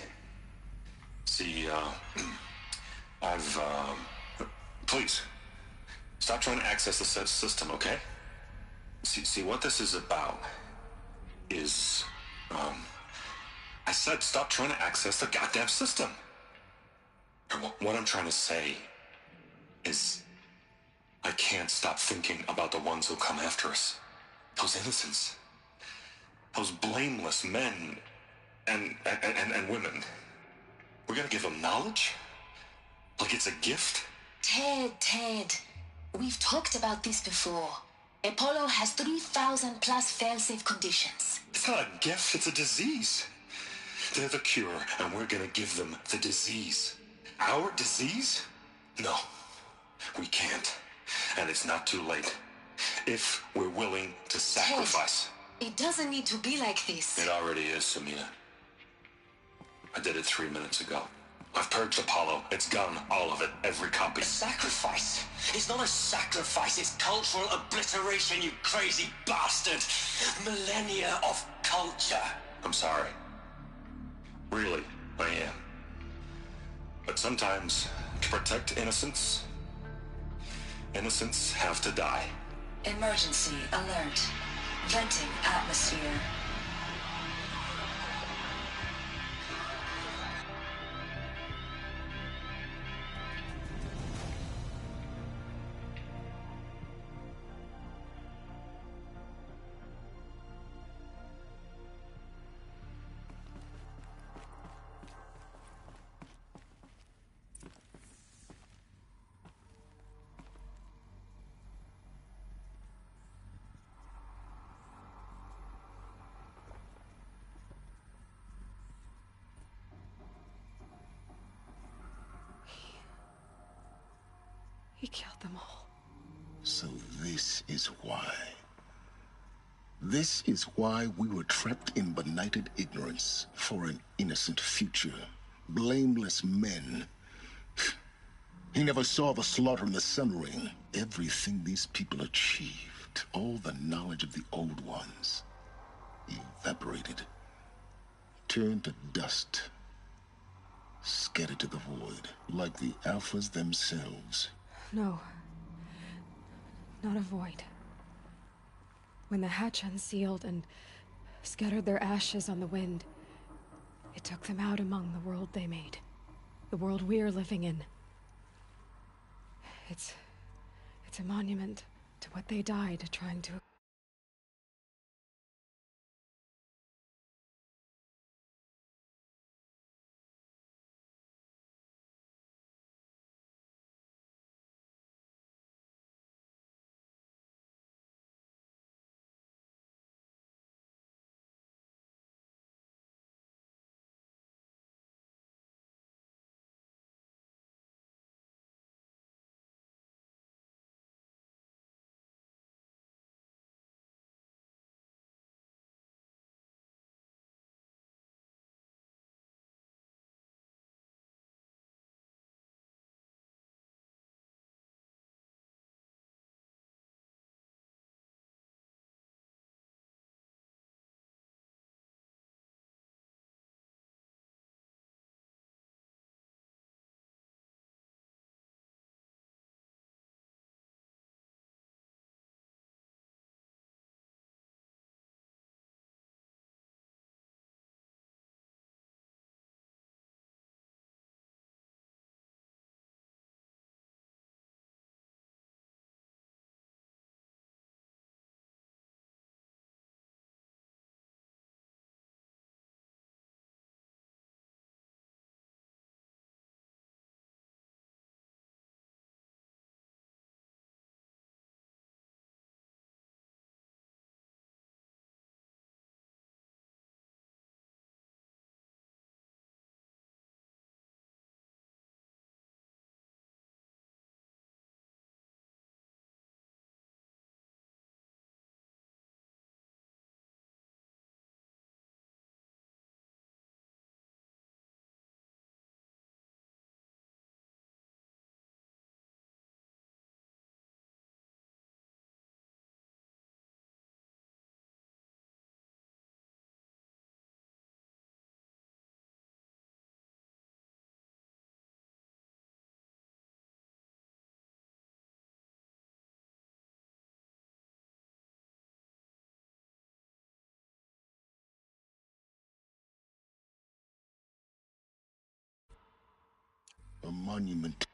See, Please, Stop trying to access the system, okay? See, what this is about is, I said stop trying to access the goddamn system. What I'm trying to say is I can't stop thinking about the ones who come after us. Those innocents. Those blameless men and women. We're gonna give them knowledge? Like it's a gift? Ted. We've talked about this before. Apollo has 3,000 plus fail-safe conditions. It's not a gift, it's a disease. They're the cure, and we're gonna give them the disease. Our disease? No, we can't. And it's not too late. If we're willing to sacrifice. Ted, it doesn't need to be like this. It already is, Samina. I did it 3 minutes ago. I've purged Apollo. It's gone, all of it, every copy. A sacrifice? It's not a sacrifice, it's cultural obliteration, you crazy bastard! Millennia of culture! I'm sorry. Really, I am. But sometimes, to protect innocence, innocents have to die. Emergency alert. Venting atmosphere. He killed them all. So this is why. This is why we were trapped in benighted ignorance for an innocent future. Blameless men. He never saw the slaughter in the Sun Ring. Everything these people achieved, all the knowledge of the old ones, evaporated, turned to dust, scattered to the void, like the Alphas themselves. No. Not a void. When the hatch unsealed and scattered their ashes on the wind, it took them out among the world they made. The world we're living in. It's a monument to what they died trying to A monument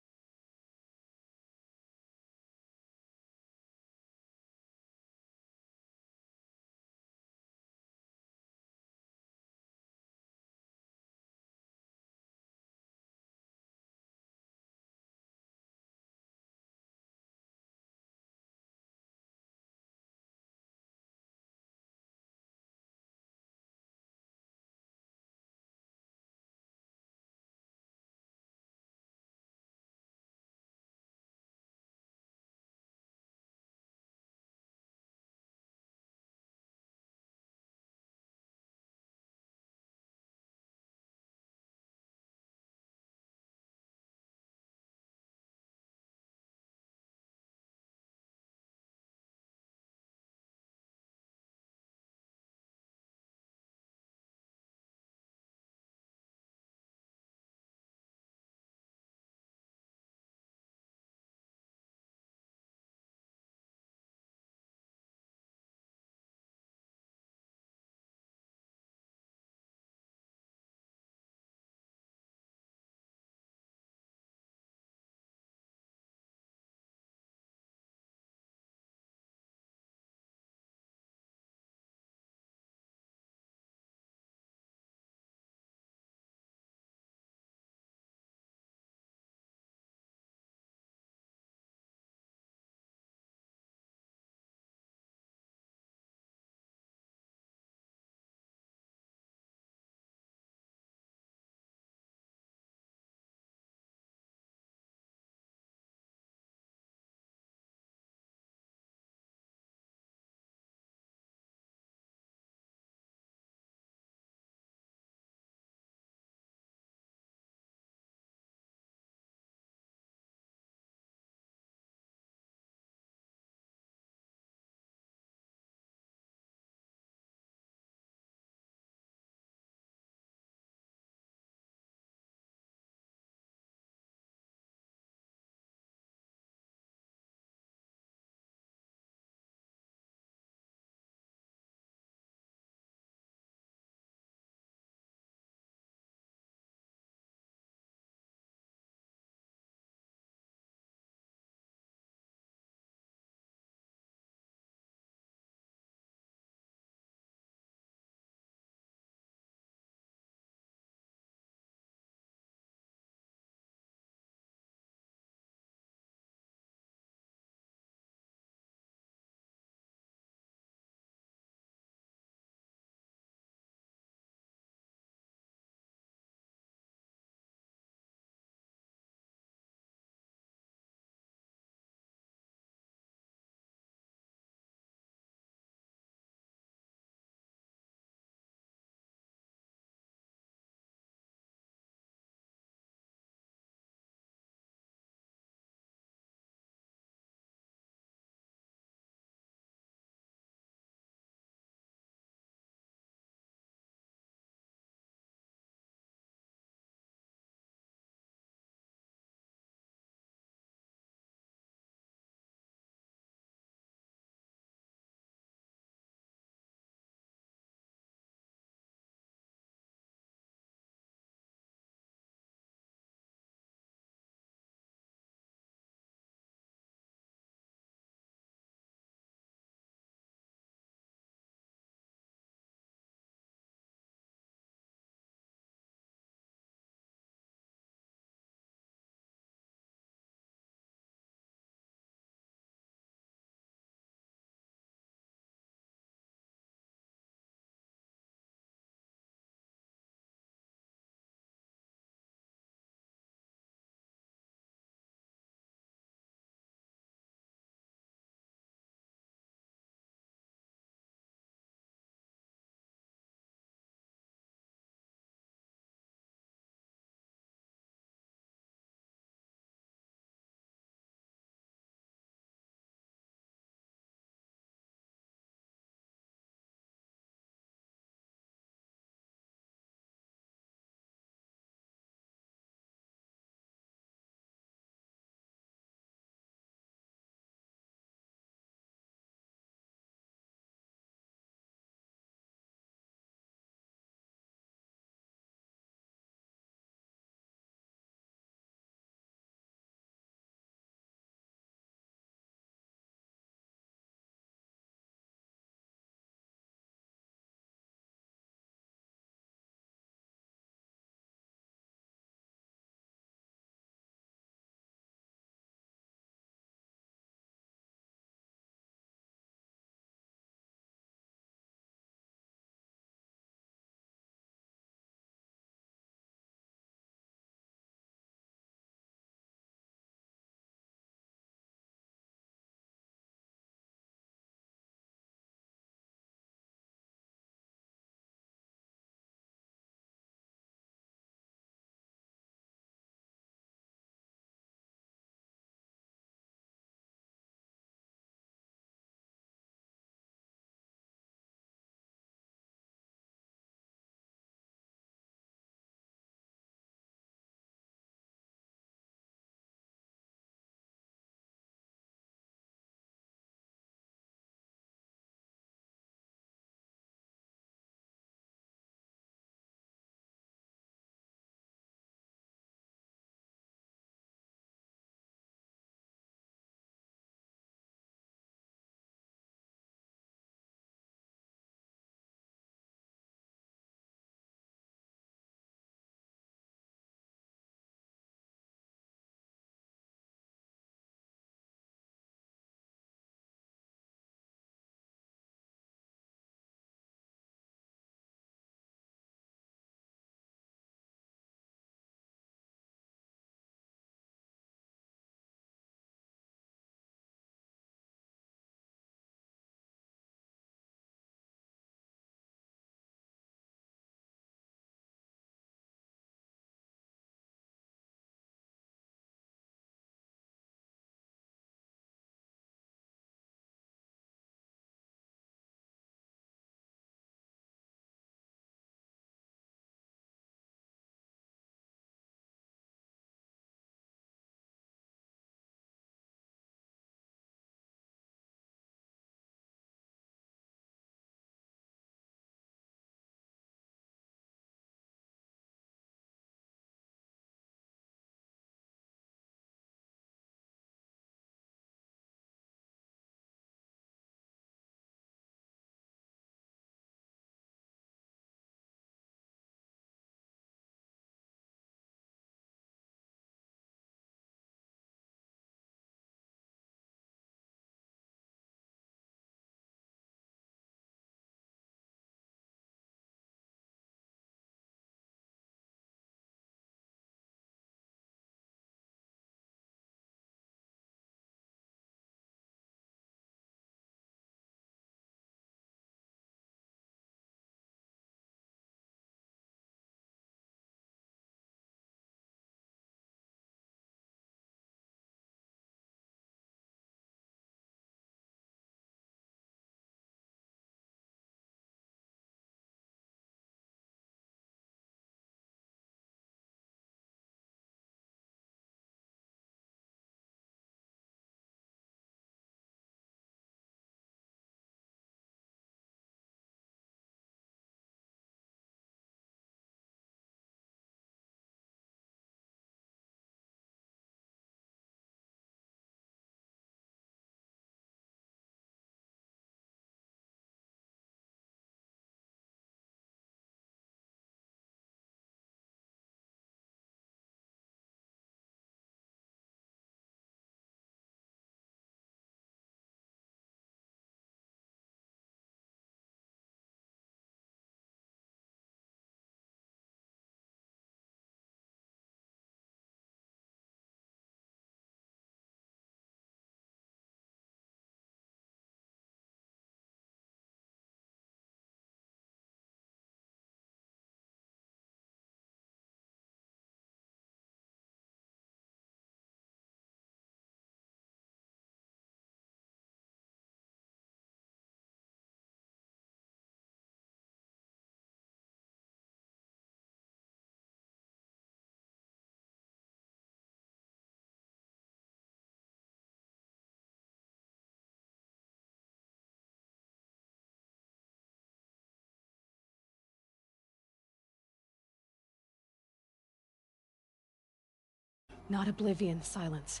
Not oblivion, Silence.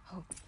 Hope.